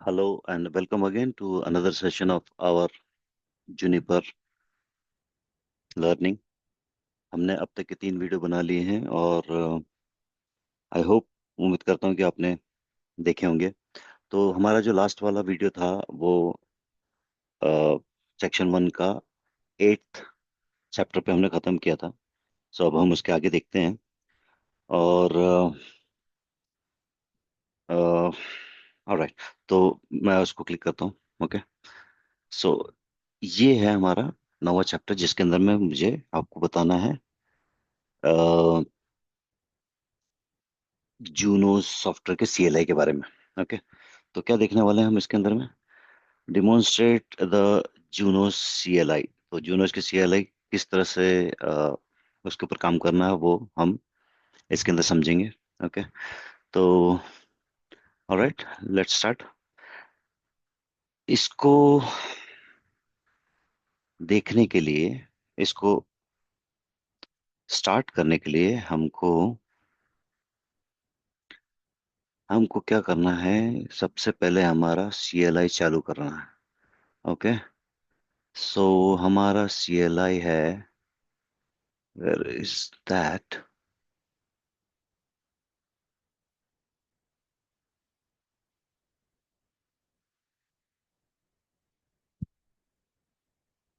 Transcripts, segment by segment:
Hello and welcome again to another session of our Juniper Learning। हमने अब तक के 3 वीडियो बना लिए हैं और आई होप उम्मीद करता हूँ कि आपने देखे होंगे। तो हमारा जो लास्ट वाला वीडियो था वो सेक्शन 1 का 8th चैप्टर पे हमने ख़त्म किया था। सो अब हम उसके आगे देखते हैं और ऑलराइट। तो मैं उसको क्लिक करता हूँ। ओके। सो ये है हमारा 9वां चैप्टर जिसके अंदर में मुझे आपको बताना है जूनो सॉफ्टवेयर के सीएलआई के बारे में। ओके। तो क्या देखने वाले हैं हम इसके अंदर में? Demonstrate the zoonoses CLI. तो जूनोस के सीएलआई किस तरह से उसके ऊपर काम करना है वो हम इसके अंदर समझेंगे। ओके। तो ऑलराइट, लेट्स स्टार्ट। इसको देखने के लिए, इसको स्टार्ट करने के लिए हमको क्या करना है? सबसे पहले हमारा सीएलआई चालू करना है। ओके। सो हमारा सीएलआई है, वेयर इज दैट?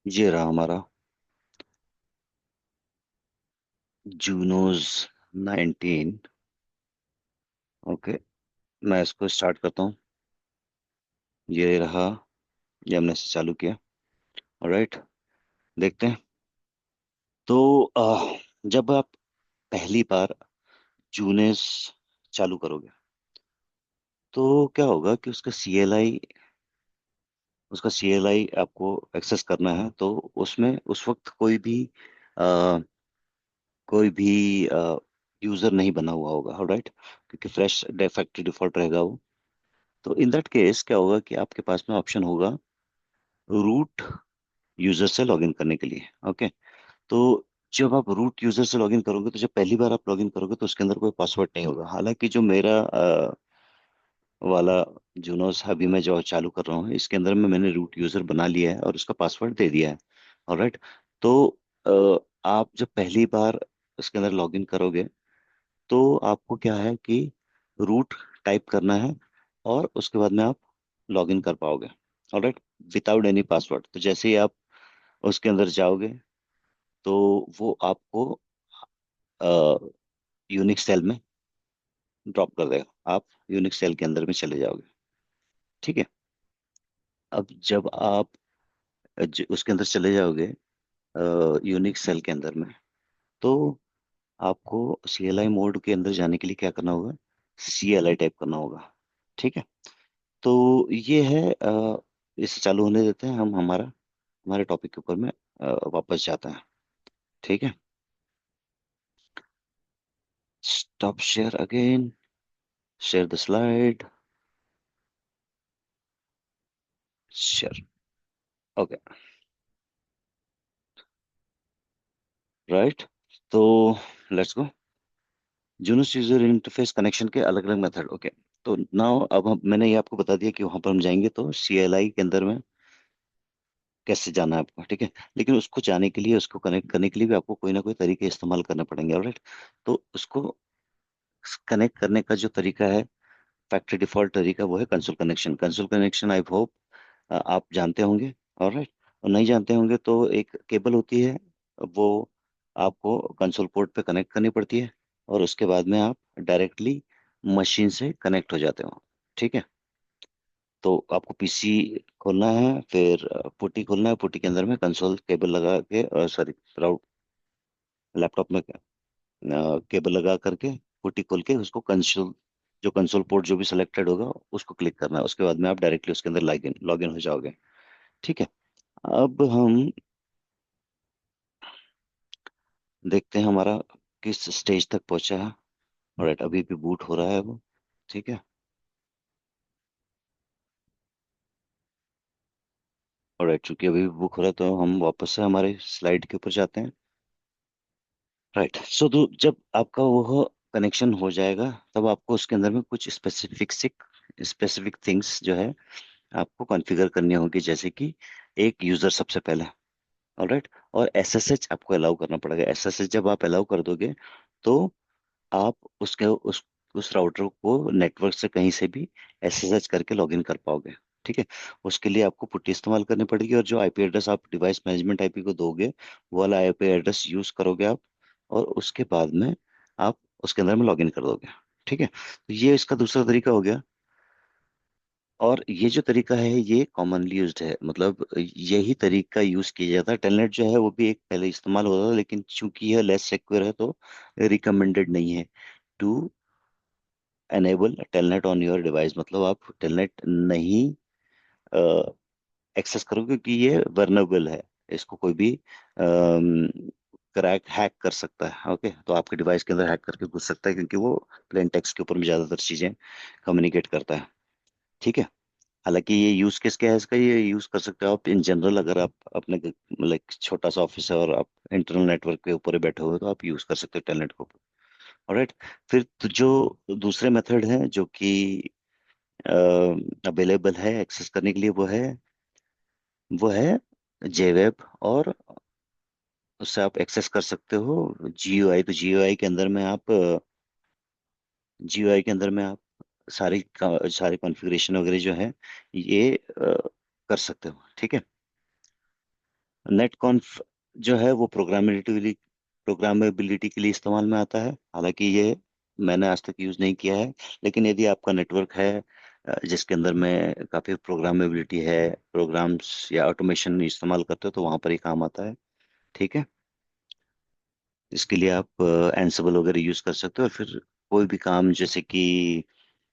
ये रहा हमारा जूनोज 19। ओके। मैं इसको स्टार्ट करता हूँ। ये रहा, ये हमने इसे चालू किया। ऑलराइट, देखते हैं। तो जब आप पहली बार जूनेस चालू करोगे तो क्या होगा कि उसका सीएलआई आपको एक्सेस करना है। तो उसमें उस वक्त अ, कोई भी यूजर नहीं बना हुआ होगा। ऑलराइट, क्योंकि फ्रेश फैक्ट्री डिफॉल्ट रहेगा वो। तो इन दैट केस क्या होगा कि आपके पास में ऑप्शन होगा रूट यूजर से लॉगिन करने के लिए। ओके। तो जब आप रूट यूजर से लॉगिन करोगे तो जब पहली बार आप लॉगिन करोगे तो उसके अंदर कोई पासवर्ड नहीं होगा। हालांकि जो मेरा वाला जूनोस अभी मैं जो चालू कर रहा हूँ इसके अंदर में मैंने रूट यूजर बना लिया है और उसका पासवर्ड दे दिया है। ऑलराइट। तो आप जब पहली बार इसके अंदर लॉगिन करोगे तो आपको क्या है कि रूट टाइप करना है और उसके बाद में आप लॉगिन कर पाओगे। Alright, without any password. तो जैसे ही आप उसके अंदर जाओगे तो वो आपको यूनिक सेल में ड्रॉप कर देगा। आप यूनिक सेल के अंदर में चले जाओगे। ठीक है। अब जब आप उसके अंदर चले जाओगे यूनिक सेल के अंदर में, तो आपको सीएलआई मोड के अंदर जाने के लिए क्या करना होगा? सीएलआई टाइप करना होगा। ठीक है। तो ये है इसे चालू होने देते हैं। हम हमारे टॉपिक के ऊपर में वापस जाते हैं। ठीक है। Stop share again, share the slide, share. Okay. Right. तो let's go. Junos user interface connection के अलग अलग मेथड। ओके। तो नाउ अब मैंने ये आपको बता दिया कि वहां पर हम जाएंगे तो सीएलआई के अंदर में कैसे जाना है आपको। ठीक है। लेकिन उसको जाने के लिए, उसको कनेक्ट करने के लिए भी आपको कोई ना कोई तरीके इस्तेमाल करने पड़ेंगे। ऑलराइट। तो उसको कनेक्ट करने का जो तरीका है, फैक्ट्री डिफॉल्ट तरीका, वो है console connection. Console connection I hope आप जानते होंगे। ऑलराइट। और नहीं जानते होंगे तो एक केबल होती है, वो आपको कंसोल पोर्ट पे कनेक्ट करनी पड़ती है और उसके बाद में आप डायरेक्टली मशीन से कनेक्ट हो जाते हो। ठीक है। तो आपको पीसी खोलना है, फिर पुट्टी खोलना है। पुट्टी के अंदर में कंसोल केबल लगा के, सॉरी, लैपटॉप में केबल लगा करके पुट्टी खोल के उसको कंसोल, जो कंसोल पोर्ट जो भी सिलेक्टेड होगा उसको क्लिक करना है। उसके बाद में आप डायरेक्टली उसके अंदर लॉगिन हो जाओगे। ठीक है। अब हम देखते हैं हमारा किस स्टेज तक पहुंचा है। ऑलराइट, अभी भी बूट हो रहा है वो। ठीक है। ऑलराइट, चूंकि अभी भी बुक हो रहा है तो हम वापस से हमारे स्लाइड के ऊपर जाते हैं। राइट। सो तो जब आपका वो कनेक्शन हो जाएगा तब आपको उसके अंदर में कुछ स्पेसिफिक स्पेसिफिक थिंग्स जो है आपको कॉन्फ़िगर करनी होगी, जैसे कि एक यूजर सबसे पहले। ऑलराइट। और एसएसएच आपको अलाउ करना पड़ेगा। एसएसएच जब आप अलाउ कर दोगे तो आप उसके उस राउटर को नेटवर्क से कहीं से भी एसएसएच करके लॉगिन कर पाओगे। ठीक है। उसके लिए आपको पुट्टी इस्तेमाल करनी पड़ेगी, और जो आईपी एड्रेस आप डिवाइस मैनेजमेंट आईपी को दोगे वो वाला आईपी एड्रेस यूज करोगे आप, और उसके बाद में आप उसके अंदर में लॉगिन कर दोगे। ठीक है। तो ये इसका दूसरा तरीका हो गया। और ये जो तरीका है ये कॉमनली यूज्ड है, मतलब यही तरीका यूज किया जाता है। टेलनेट जो है वो भी एक पहले इस्तेमाल होता था, लेकिन चूंकि यह लेस सिक्योर है तो रिकमेंडेड नहीं है to enable telnet on your device. मतलब आप टेलनेट नहीं एक्सेस करो, क्योंकि ये वर्नेबल है। इसको कोई भी क्रैक हैक कर सकता है। ओके, तो आपके डिवाइस के अंदर हैक करके घुस सकता है, क्योंकि वो प्लेन टेक्स्ट के ऊपर में ज्यादातर चीजें कम्युनिकेट करता है। ठीक है। हालांकि ये यूज केस क्या है इसका, ये यूज कर सकते हो आप इन जनरल। अगर आप अपने मतलब छोटा सा ऑफिस है और आप इंटरनल नेटवर्क के ऊपर ही बैठे हुए हो, तो आप यूज कर सकते हो टेलनेट को। ऑलराइट। फिर तो जो दूसरे मेथड हैं जो कि अवेलेबल है एक्सेस करने के लिए, वो है जेवेब। और उससे आप एक्सेस कर सकते हो जीयूआई। तो जीयूआई के अंदर में आप जीयूआई के अंदर में आप सारी कॉन्फ़िगरेशन वगैरह जो है ये कर सकते हो। ठीक है। नेट कॉन्फ जो है वो प्रोग्रामेबिलिटी के लिए इस्तेमाल में आता है। हालांकि ये मैंने आज तक यूज़ नहीं किया है, लेकिन यदि आपका नेटवर्क है जिसके अंदर में काफ़ी प्रोग्रामेबिलिटी है, प्रोग्राम्स या ऑटोमेशन इस्तेमाल करते हो, तो वहाँ पर ही काम आता है। ठीक है। इसके लिए आप एंसिबल वगैरह यूज़ कर सकते हो। और फिर कोई भी काम, जैसे कि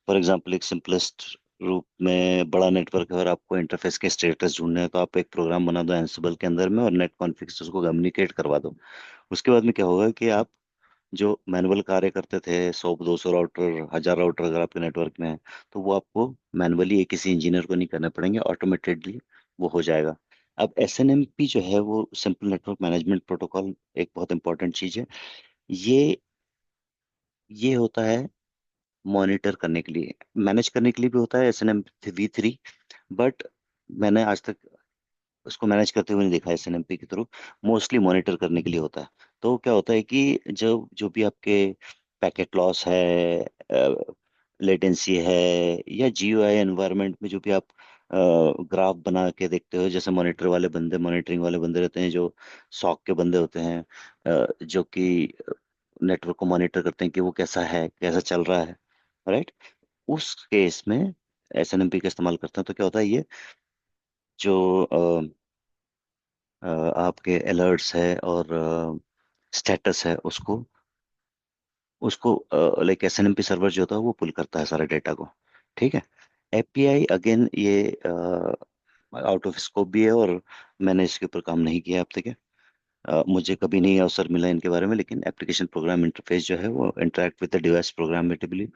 फॉर एग्जांपल एक सिंपलेस्ट रूप में बड़ा नेटवर्क है और आपको इंटरफेस के स्टेटस ढूंढने हैं, तो आप एक प्रोग्राम बना दो एंसिबल के अंदर में और नेट कॉन्फ़िग से उसको कम्युनिकेट करवा दो। उसके बाद में क्या होगा कि आप जो मैनुअल कार्य करते थे, 100 200 राउटर, 1000 राउटर अगर आपके नेटवर्क में है, तो वो आपको मैनुअली एक किसी इंजीनियर को नहीं करने पड़ेंगे, ऑटोमेटेडली वो हो जाएगा। अब एसएनएमपी जो है वो सिंपल नेटवर्क मैनेजमेंट प्रोटोकॉल, एक बहुत इंपॉर्टेंट चीज़ है। ये ये होता है मॉनिटर करने के लिए, मैनेज करने के लिए भी होता है SNMP-v3। बट मैंने आज तक उसको मैनेज करते हुए नहीं देखा SNMP के थ्रू। मोस्टली मॉनिटर करने के लिए होता है। तो क्या होता है कि जब जो भी आपके पैकेट लॉस है, लेटेंसी है, या जीयूआई एनवायरनमेंट में जो भी आप ग्राफ बना के देखते हो, जैसे मॉनिटरिंग वाले बंदे रहते हैं, जो सॉक के बंदे होते हैं, जो कि नेटवर्क को मॉनिटर करते हैं कि वो कैसा है, कैसा चल रहा है। राइट। उस केस में एसएनएमपी का इस्तेमाल करते हैं। तो क्या होता है, ये जो आपके अलर्ट्स है और स्टेटस है, उसको उसको लाइक एसएनएमपी सर्वर जो होता है वो पुल करता है सारे डेटा को। ठीक है। एपीआई अगेन ये आउट ऑफ स्कोप भी है, और मैंने इसके ऊपर काम नहीं किया अब तक है। मुझे कभी नहीं अवसर मिला इनके बारे में। लेकिन एप्लीकेशन प्रोग्राम इंटरफेस जो है वो interact with the device programmatically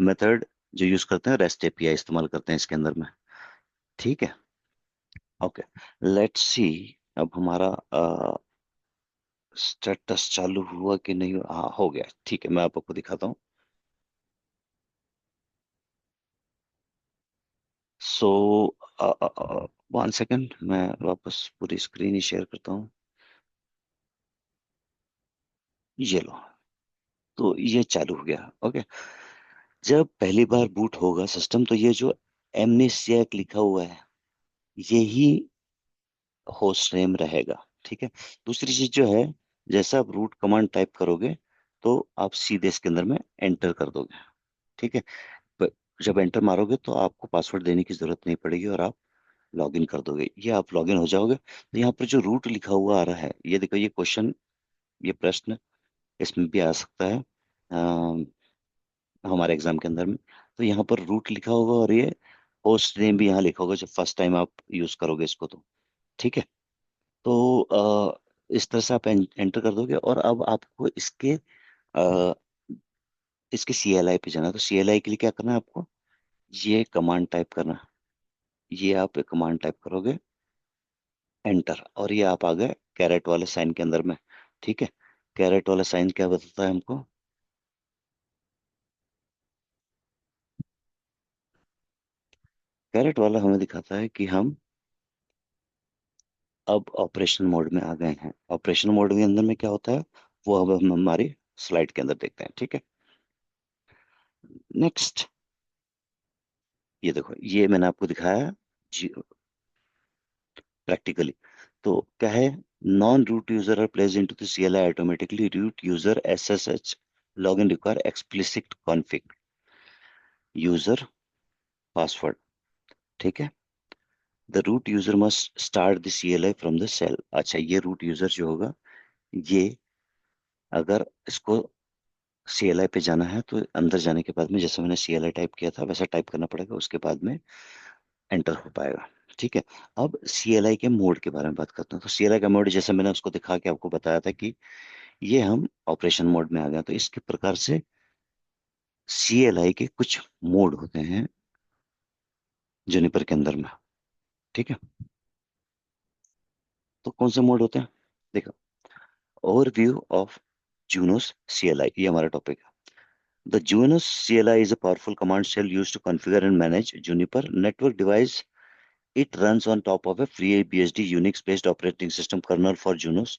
method जो यूज करते हैं, रेस्ट एपीआई इस्तेमाल करते हैं इसके अंदर में। ठीक है। Okay, let's see. अब हमारा स्टेटस चालू हुआ कि नहीं हुआ? हाँ, हो गया। ठीक है, मैं आपको दिखाता हूँ। सो 1 सेकंड, मैं वापस पूरी स्क्रीन ही शेयर करता हूँ। ये लो। तो ये चालू हो गया। ओके। जब पहली बार बूट होगा सिस्टम, तो ये जो एमनेसिया लिखा हुआ है यही होस्ट नेम रहेगा। ठीक है। दूसरी चीज जो है, जैसा आप रूट कमांड टाइप करोगे तो आप सीधे इसके अंदर में एंटर कर दोगे। ठीक है। प- जब एंटर मारोगे तो आपको पासवर्ड देने की जरूरत नहीं पड़ेगी, और आप लॉगिन कर दोगे। ये आप लॉगिन हो जाओगे, तो यहाँ पर जो रूट लिखा हुआ आ रहा है, ये देखो, ये क्वेश्चन, ये प्रश्न इसमें भी आ सकता है हमारे एग्जाम के अंदर में। तो यहाँ पर रूट लिखा होगा, और ये होस्ट नेम भी यहाँ लिखा होगा जब फर्स्ट टाइम आप यूज करोगे इसको तो। ठीक है। तो इस तरह से आप एंटर कर दोगे, और अब आपको इसके CLI पे जाना है। तो CLI के लिए क्या करना है आपको, ये कमांड टाइप करना है। ये आप कमांड टाइप करोगे, एंटर, और ये आप आ गए कैरेट वाले साइन के अंदर में। ठीक है। कैरेट वाला साइन क्या बताता है हमको? कैरेट वाला हमें दिखाता है कि हम अब ऑपरेशन मोड में आ गए हैं। ऑपरेशन मोड के अंदर में क्या होता है वो अब हम हमारी स्लाइड के अंदर देखते हैं, ठीक है। नेक्स्ट, ये देखो, ये मैंने आपको दिखाया जी प्रैक्टिकली। तो क्या है, non root user are placed into the CLI automatically, root user SSH login require explicit config user password, ठीक है। The root user must start the CLI from the shell. अच्छा, ये रूट यूजर जो होगा, ये अगर इसको सीएलआई पे जाना है तो अंदर जाने के बाद में जैसे मैंने सीएलआई टाइप किया था वैसा टाइप करना पड़ेगा, उसके बाद में एंटर हो पाएगा, ठीक है। अब सीएलआई के मोड के बारे में बात करते हैं। तो सीएलआई का मोड जैसे मैंने उसको दिखा के आपको बताया था कि ये हम ऑपरेशन मोड में आ गए। तो इसके प्रकार से सीएलआई के कुछ मोड होते हैं जुनिपर के अंदर में, ठीक है। तो कौन से मोड होते हैं, देखो, ओवरव्यू ऑफ जूनोस सीएलआई, ये हमारा टॉपिक है। The Junos CLI is a powerful command shell used to configure and manage Juniper network device. It runs on top of a FreeBSD Unix-based operating system kernel for Junos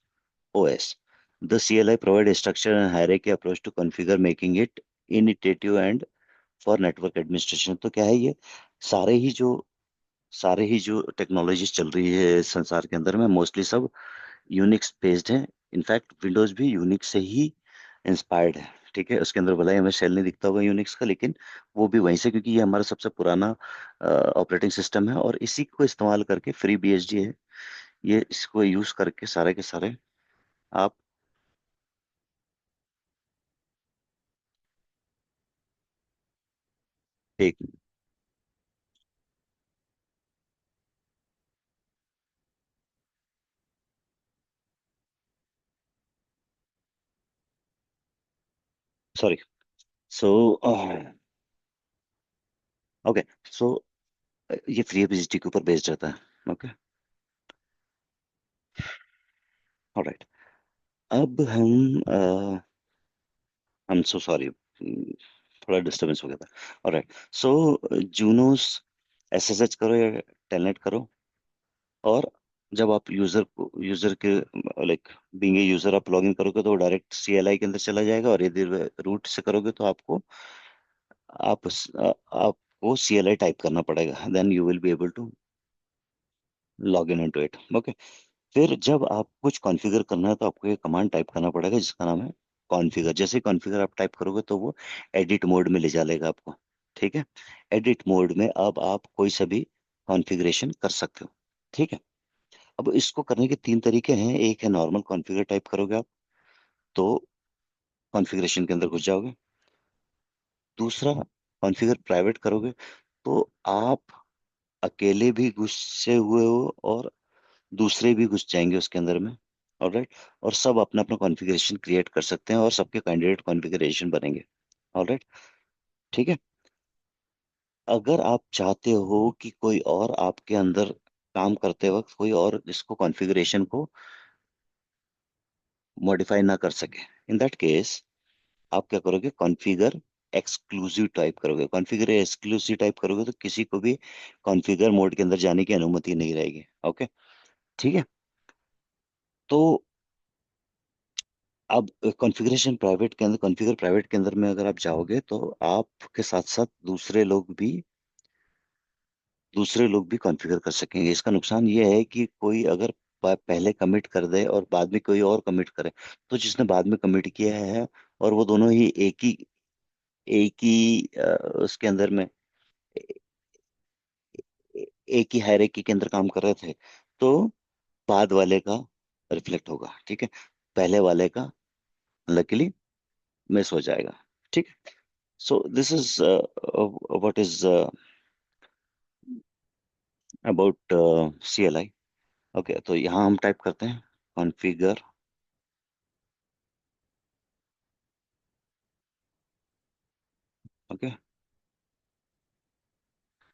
OS. The CLI provides a structured and hierarchy approach to configure, making it intuitive and for network administration. तो क्या है ये, सारे ही जो सारे ही जो technologies चल रही है संसार के अंदर में मोस्टली सब यूनिक्स बेस्ड है। इनफैक्ट विंडोज भी यूनिक्स से ही इंस्पायर्ड है, ठीक है। उसके अंदर भला ही हमें शेल नहीं दिखता होगा यूनिक्स का, लेकिन वो भी वहीं से, क्योंकि ये हमारा सबसे पुराना ऑपरेटिंग सिस्टम है और इसी को इस्तेमाल करके फ्री बीएसडी है, ये इसको यूज करके सारे के सारे आप एक, सॉरी, सो ओके, सो ये फ्री बीएसडी के ऊपर बेस्ड रहता है, ओके, ऑलराइट। अब हम सो सॉरी, थोड़ा डिस्टरबेंस हो गया था। ऑलराइट, सो जूनोस एसएसएच करो या टेलनेट करो, और जब आप यूजर के लाइक बीइंग ए यूजर आप लॉगिन करोगे तो वो डायरेक्ट सीएलआई के अंदर चला जाएगा, और यदि रूट से करोगे तो आपको सीएलआई टाइप करना पड़ेगा, then you will be able to log in into it, okay. फिर जब आप कुछ कॉन्फ़िगर करना है तो आपको एक कमांड टाइप करना पड़ेगा जिसका नाम है कॉन्फ़िगर। जैसे ही कॉन्फ़िगर आप टाइप करोगे तो वो एडिट मोड में ले जाएगा आपको, ठीक है। एडिट मोड में अब आप कोई सा भी कॉन्फ़िगरेशन कर सकते हो, ठीक है। अब इसको करने के तीन तरीके हैं। एक है नॉर्मल कॉन्फ़िगर टाइप करोगे आप, तो कॉन्फ़िगरेशन के अंदर घुस जाओगे। दूसरा, कॉन्फ़िगर प्राइवेट करोगे तो आप अकेले भी घुसे हुए हो और दूसरे भी घुस जाएंगे उसके अंदर में, ऑलराइट। और सब अपना अपना कॉन्फ़िगरेशन क्रिएट कर सकते हैं और सबके कैंडिडेट कॉन्फ़िगरेशन बनेंगे, ऑलराइट, ठीक है। अगर आप चाहते हो कि कोई और आपके अंदर काम करते वक्त कोई और इसको कॉन्फ़िगरेशन को मॉडिफाई ना कर सके, इन दैट केस आप क्या करोगे, कॉन्फ़िगर एक्सक्लूसिव टाइप करोगे। कॉन्फ़िगर एक्सक्लूसिव टाइप करोगे तो किसी को भी कॉन्फ़िगर मोड के अंदर जाने की अनुमति नहीं रहेगी, ओके, ठीक है। तो अब कॉन्फ़िगर प्राइवेट के अंदर में अगर आप जाओगे तो आपके साथ साथ दूसरे लोग भी कॉन्फ़िगर कर सकेंगे। इसका नुकसान ये है कि कोई अगर पहले कमिट कर दे और बाद में कोई और कमिट करे, तो जिसने बाद में कमिट किया है और वो दोनों ही एक ही उसके अंदर में एक ही हायरार्की के अंदर काम कर रहे थे, तो बाद वाले का रिफ्लेक्ट होगा, ठीक है। पहले वाले का लकीली मिस हो जाएगा, ठीक है। So this is what is about CLI, okay. तो यहाँ हम टाइप करते हैं कॉन्फ़िगर, ओके,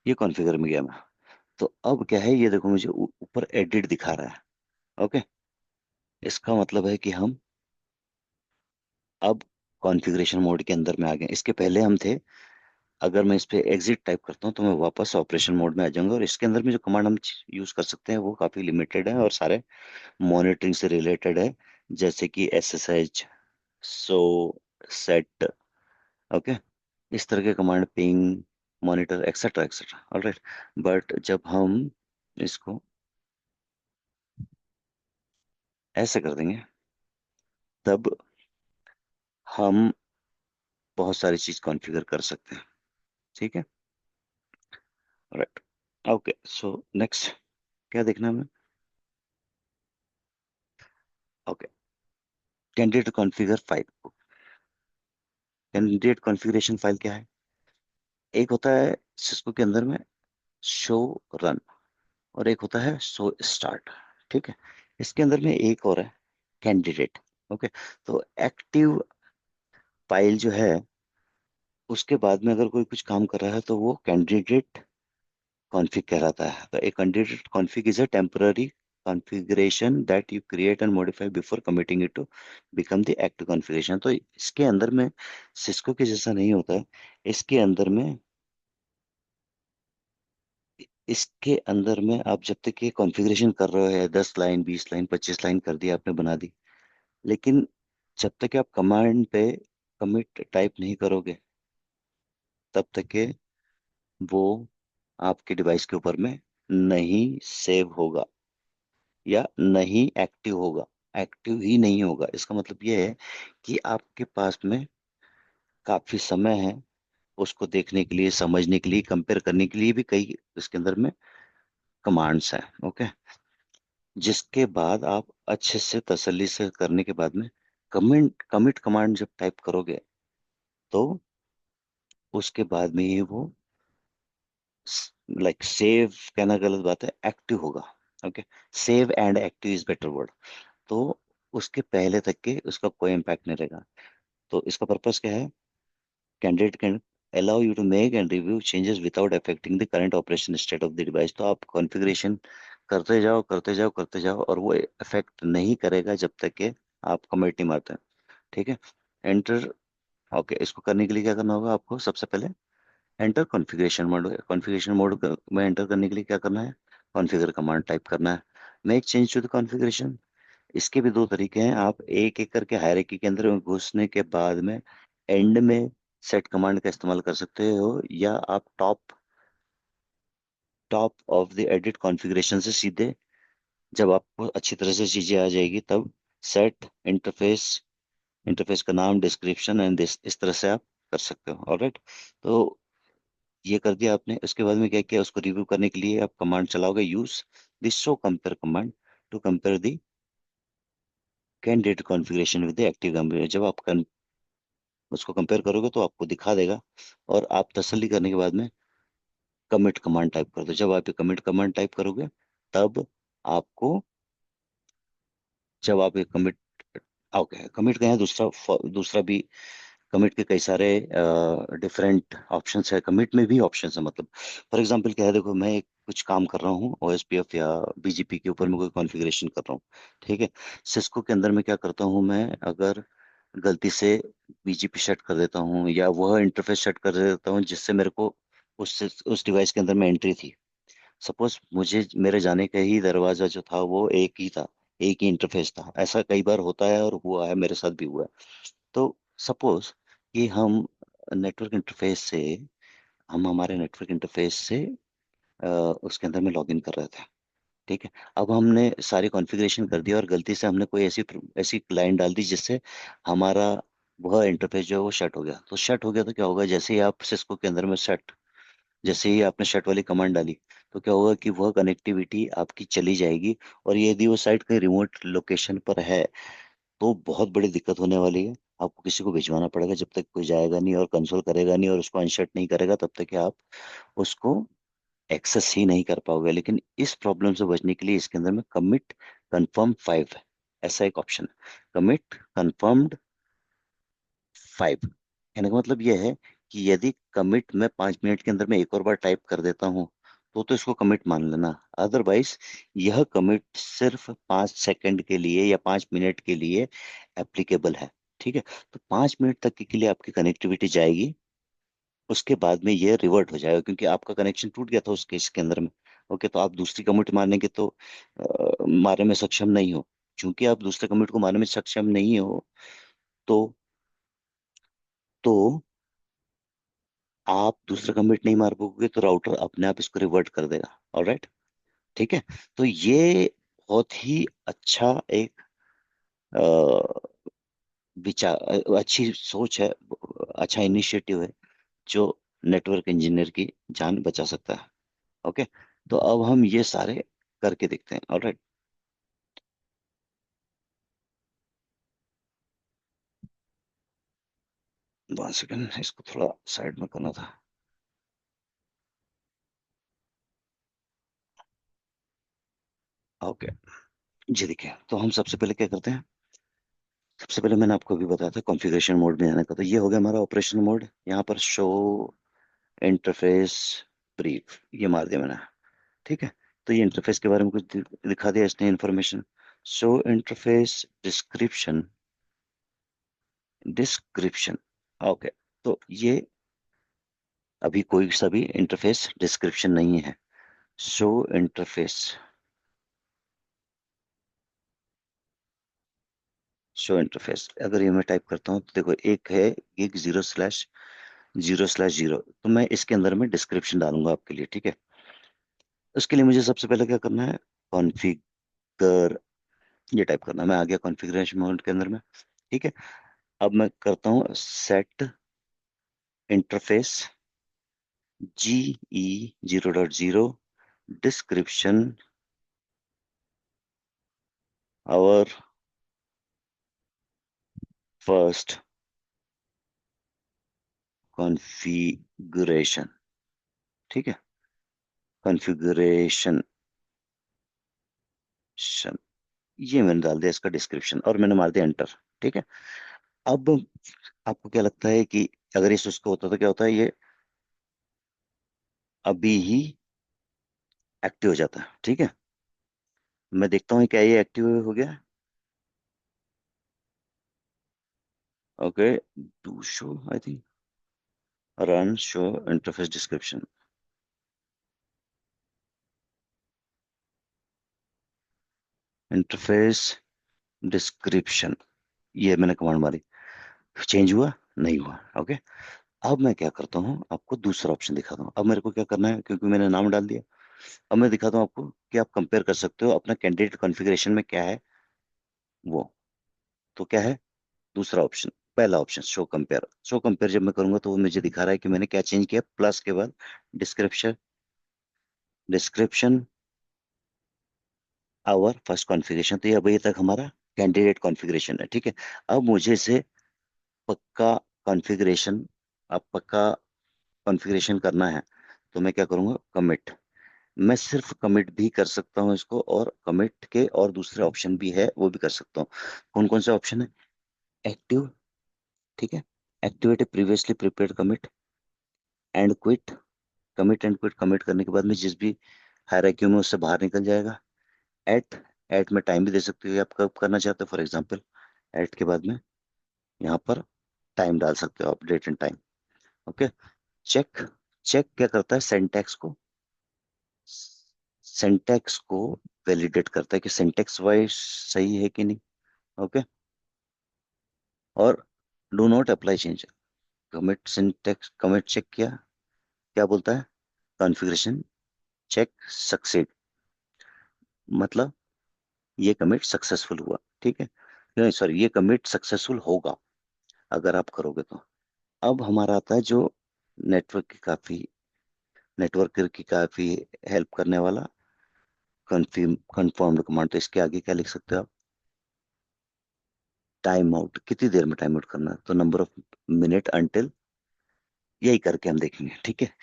ये कॉन्फ़िगर में गया मैं। तो अब क्या है, ये देखो मुझे ऊपर एडिट दिखा रहा है, ओके। इसका मतलब है कि हम अब कॉन्फ़िगरेशन मोड के अंदर में आ गए। इसके पहले हम थे अगर मैं इस पे एग्जिट टाइप करता हूँ तो मैं वापस ऑपरेशन मोड में आ जाऊंगा, और इसके अंदर में जो कमांड हम यूज कर सकते हैं वो काफी लिमिटेड है और सारे मॉनिटरिंग से रिलेटेड है, जैसे कि SSH, सो, सेट, ओके, इस तरह के command, ping, monitor, etcetera etcetera, alright. But जब हम इसको ऐसे कर देंगे तब हम बहुत सारी चीज कॉन्फ़िगर कर सकते हैं, ठीक है, राइट। ओके, सो नेक्स्ट क्या देखना है हमें? Okay, candidate configure file. Candidate configuration file क्या है? एक होता है सिस्को के अंदर में शो रन, और एक होता है शो स्टार्ट, ठीक है। इसके अंदर में एक और है कैंडिडेट, ओके। तो एक्टिव फाइल जो है उसके बाद में अगर कोई कुछ काम कर रहा है तो वो कैंडिडेट कॉन्फ़िग कहलाता है। तो a candidate config is a temporary configuration that you create and modify before committing it to become the active configuration। तो इसके अंदर में सिस्को के जैसा नहीं होता है। इसके अंदर में इसके अंदर में आप जब तक ये कॉन्फ़िगरेशन कर रहे हो, 10 लाइन, 20 लाइन, 25 लाइन कर दी आपने, बना दी, लेकिन जब तक आप कमांड पे कमिट टाइप नहीं करोगे तब तक के वो आपके डिवाइस के ऊपर में नहीं सेव होगा या नहीं एक्टिव होगा। एक्टिव ही नहीं होगा, इसका मतलब ये है कि आपके पास में काफी समय है उसको देखने के लिए, समझने के लिए, कंपेयर करने के लिए भी कई इसके अंदर में कमांड्स हैं, ओके। जिसके बाद आप अच्छे से तसल्ली से करने के बाद में कमिट कमांड जब टाइप करोगे तो उसके बाद में ये वो लाइक सेव कहना गलत बात है, एक्टिव होगा, okay. Save and active is better word. तो उसके पहले तक के उसका कोई इम्पैक्ट नहीं रहेगा। तो इसका पर्पस क्या है? Candidate can allow you to make and review changes without affecting the current operation state of the device। तो आप कॉन्फ़िगरेशन करते जाओ करते जाओ करते जाओ और वो इफेक्ट नहीं करेगा जब तक कि आप कमिट नहीं मारते हैं, ठीक है। Enter, okay. इसको करने के लिए क्या करना होगा आपको? सबसे पहले enter configuration mode. Configuration mode में एंटर करने के लिए क्या करना है? कॉन्फ़िगर कमांड टाइप करना है। Make change to the configuration. इसके भी दो तरीके हैं, आप एक एक करके हायरार्की के अंदर में घुसने के बाद में एंड में सेट कमांड का इस्तेमाल कर सकते हो, या आप top top of the edit configuration से सीधे, जब आपको अच्छी तरह से चीजें आ जाएगी तब सेट इंटरफेस, इंटरफेस का नाम, डिस्क्रिप्शन एंड इस तरह से आप कर सकते हो, ऑलराइट। तो ये कर दिया आपने। उसके बाद में क्या किया? उसको रिव्यू करने के लिए आप कमांड चलाओगे, use this show compare command to compare the candidate configuration with the active computer. जब आप उसको कंपेयर करोगे तो आपको दिखा देगा, और आप तसल्ली करने के बाद में कमिट कमांड टाइप कर दो। जब आप ये कमिट कमांड टाइप करोगे तब आपको, जब आप ये कमिट, ओके, कमिट का है दूसरा दूसरा भी कमिट के कई सारे डिफरेंट ऑप्शंस है। कमिट में भी ऑप्शंस है, मतलब फॉर एग्जांपल क्या है, देखो मैं एक कुछ काम कर रहा हूँ OSPF या BGP के ऊपर में कोई कॉन्फ़िगरेशन कर रहा हूँ, ठीक है। सिस्को के अंदर में क्या करता हूँ मैं, अगर गलती से BGP शट कर देता हूँ या वह इंटरफेस शट कर देता हूँ जिससे मेरे को उस डिवाइस के अंदर में एंट्री थी। सपोज मुझे मेरे जाने का ही दरवाजा जो था वो एक ही था, एक ही इंटरफेस था। ऐसा कई बार होता है और हुआ है, मेरे साथ भी हुआ है। तो सपोज कि हम नेटवर्क इंटरफेस से हम हमारे नेटवर्क इंटरफेस से उसके अंदर में लॉगिन कर रहे थे, ठीक है। अब हमने सारी कॉन्फ़िगरेशन कर दिया और गलती से हमने कोई ऐसी ऐसी लाइन डाल दी जिससे हमारा वह इंटरफेस जो है वो शट हो गया। तो शट हो गया तो क्या होगा? जैसे ही आप सिस्को के अंदर में शट, जैसे ही आपने शट वाली कमांड डाली तो क्या होगा कि वह कनेक्टिविटी आपकी चली जाएगी, और यदि वो साइट कहीं रिमोट लोकेशन पर है तो बहुत बड़ी दिक्कत होने वाली है। आपको किसी को भिजवाना पड़ेगा, जब तक कोई जाएगा नहीं और कंसोल करेगा नहीं और उसको अनशट नहीं करेगा तब तक कि आप उसको एक्सेस ही नहीं कर पाओगे। लेकिन इस प्रॉब्लम से बचने के लिए इसके अंदर में कमिट कंफर्म 5 है, ऐसा एक ऑप्शन है, कमिट कंफर्म्ड 5। कहने का मतलब यह है कि यदि कमिट मैं 5 मिनट के अंदर में एक और बार टाइप कर देता हूँ तो इसको कमिट मान लेना। अदरवाइज यह कमिट सिर्फ 5 सेकंड के लिए या 5 मिनट के लिए एप्लीकेबल है, ठीक है। तो 5 मिनट तक के लिए आपकी कनेक्टिविटी जाएगी, उसके बाद में ये रिवर्ट हो जाएगा, क्योंकि आपका कनेक्शन टूट गया था उस केस के अंदर में। ओके, तो आप दूसरी कमिट मारने के तो मारने में सक्षम नहीं हो। क्योंकि आप दूसरे कमिट को मारने में सक्षम नहीं हो, तो तो आप दूसरा कमिट नहीं मार पाओगे, तो राउटर अपने आप इसको रिवर्ट कर देगा। ऑलराइट, ठीक है। तो ये बहुत ही अच्छा एक विचार, अच्छी सोच है, अच्छा इनिशिएटिव है, जो नेटवर्क इंजीनियर की जान बचा सकता है। ओके, तो अब हम ये सारे करके देखते हैं। ऑलराइट, 1 सेकंड, इसको थोड़ा साइड में करना था। ओके जी, देखिए, तो हम सबसे पहले क्या करते हैं। सबसे पहले मैंने आपको अभी बताया था कॉन्फ़िगरेशन मोड में जाने का, तो ये हो गया हमारा ऑपरेशन मोड। यहाँ पर शो इंटरफेस ब्रीफ ये मार दिया मैंने। ठीक है, तो ये इंटरफेस के बारे में कुछ दिखा दिया इसने information. Show interface description, description. Okay, तो ये अभी कोई सा भी इंटरफेस डिस्क्रिप्शन नहीं है। शो इंटरफेस, शो इंटरफेस अगर ये मैं टाइप करता हूँ तो देखो, एक है गिग 0/0/0, तो मैं इसके अंदर में डिस्क्रिप्शन डालूंगा आपके लिए। ठीक है, उसके लिए मुझे सबसे पहले क्या करना है, कॉन्फ़िगर ये टाइप करना है। मैं आ गया कॉन्फ़िगरेशन मोड के अंदर में। ठीक है, अब मैं करता हूँ set interface GE 0.0 description our first configuration. ठीक है, कॉन्फ़िगरेशन, ये मैंने डाल दिया इसका डिस्क्रिप्शन और मैंने मार दिया एंटर। ठीक है, अब आपको क्या लगता है कि अगर ये उसको होता तो क्या होता है, ये अभी ही एक्टिव हो जाता है। ठीक है, मैं देखता हूँ क्या ये एक्टिव हो गया। Okay, do show, I think run show interface description, interface description, ये मैंने कमांड मारी, चेंज हुआ नहीं हुआ। ओके, अब मैं क्या करता हूँ, आपको दूसरा ऑप्शन दिखाता हूँ। अब मेरे को क्या करना है, क्योंकि मैंने नाम डाल दिया, अब मैं दिखाता हूँ आपको कि आप कंपेयर कर सकते हो अपना कैंडिडेट कॉन्फ़िगरेशन में क्या है वो। तो क्या है दूसरा ऑप्शन, पहला option show compare. Show compare जब मैं करूंगा तो वो मुझे दिखा रहा है कि मैंने क्या चेंज किया, प्लस के बाद description, description our first configuration. तो ये अभी तक हमारा कैंडिडेट कॉन्फ़िगरेशन है। ठीक है, अब मुझे इसे पक्का कॉन्फ़िगरेशन, अब पक्का कॉन्फ़िगरेशन करना है, तो मैं क्या करूंगा, कमिट। मैं सिर्फ कमिट भी कर सकता हूँ इसको, और कमिट के और दूसरे ऑप्शन भी है वो भी कर सकता हूँ। कौन कौन से ऑप्शन है, एक्टिव, ठीक है, activate previously prepared commit, and quit. Commit and quit, commit करने के बाद में जिस भी हायरार्की में उससे बाहर निकल जाएगा। एट, एट में टाइम भी दे सकते हो, आप कब करना चाहते हो, फॉर एग्जांपल एट के बाद में यहाँ पर टाइम डाल सकते हो आप, date and time. Okay, check, check क्या करता है, सिंटैक्स को, सिंटैक्स को वैलिडेट करता है कि सिंटैक्स वाइज सही है कि नहीं। ओके, और do not apply change. Commit syntax, commit check किया, क्या बोलता है, कॉन्फ़िगरेशन चेक सक्सेड, मतलब ये कमिट सक्सेसफुल हुआ। ठीक है, नहीं सॉरी, ये कमिट सक्सेसफुल होगा अगर आप करोगे तो। अब हमारा आता है जो नेटवर्क की काफी, नेटवर्कर की काफी हेल्प करने वाला कन्फर्म, कन्फर्म्ड कमांड। तो इसके आगे क्या लिख सकते हो आप, टाइम आउट, कितनी देर में टाइम आउट करना है, तो नंबर ऑफ मिनट अंटिल, यही करके हम देखेंगे। ठीक है,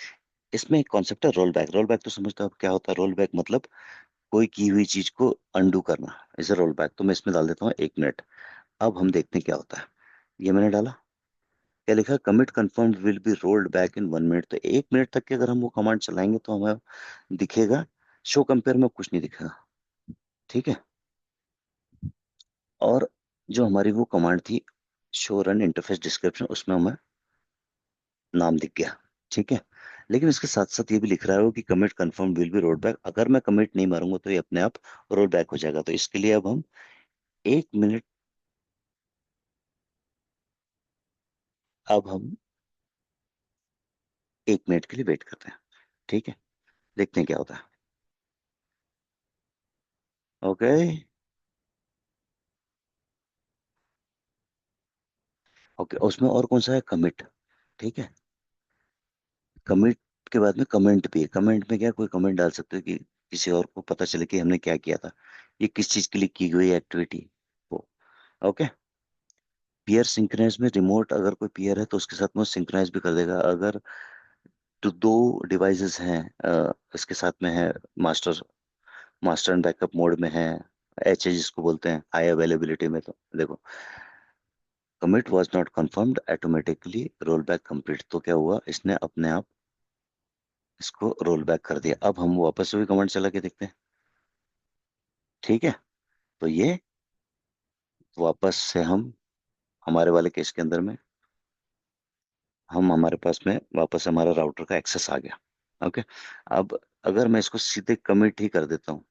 इसमें एक कॉन्सेप्ट है रोल बैक। रोल बैक तो समझते हो आप क्या होता है, रोल बैक मतलब कोई की हुई चीज को अंडू करना, इसे रोल बैक। तो मैं इसमें डाल देता हूँ 1 मिनट। अब हम देखते हैं क्या होता है। ये मैंने डाला, क्या लिखा, commit confirm will be rolled back in 1 minute. तो 1 मिनट तक के अगर हम वो कमांड चलाएंगे तो हमें दिखेगा, शो कंपेयर में कुछ नहीं दिखेगा। ठीक है, और जो हमारी वो कमांड थी शो रन इंटरफेस डिस्क्रिप्शन, उसमें हमें नाम दिख गया। ठीक है। लेकिन इसके साथ साथ ये भी लिख रहा है वो कि commit confirm will be roll back, अगर मैं कमिट नहीं मारूंगा तो ये अपने आप रोल बैक हो जाएगा। तो इसके लिए अब हम 1 मिनट, अब हम 1 मिनट के लिए वेट करते हैं। ठीक है, देखते हैं क्या होता है। ओके। ओके, उसमें और कौन सा है, कमिट। ठीक है, कमिट के बाद में कमेंट भी है। कमेंट में क्या, कोई कमेंट डाल सकते हो कि किसी और को पता चले कि हमने क्या किया था, ये किस चीज के लिए की गई एक्टिविटी वो। ओके। पीयर सिंक्रोनाइज में रिमोट, अगर कोई पीयर है तो उसके साथ में सिंक्रोनाइज भी कर देगा। अगर तो दो डिवाइसेस हैं, इसके साथ में है, master master and backup mode में है, एच ए जिसको बोलते हैं हाई अवेलेबिलिटी में। तो देखो, commit was not confirmed automatically roll back complete, तो क्या हुआ, इसने अपने आप इसको रोल बैक कर दिया। अब हम वापस से भी कमेंट चला के देखते हैं। ठीक है, तो ये वापस से हम हमारे वाले केस के अंदर में, हम हमारे पास में वापस हमारा राउटर का एक्सेस आ गया। ओके। अब अगर मैं इसको सीधे कमिट ही कर देता हूँ,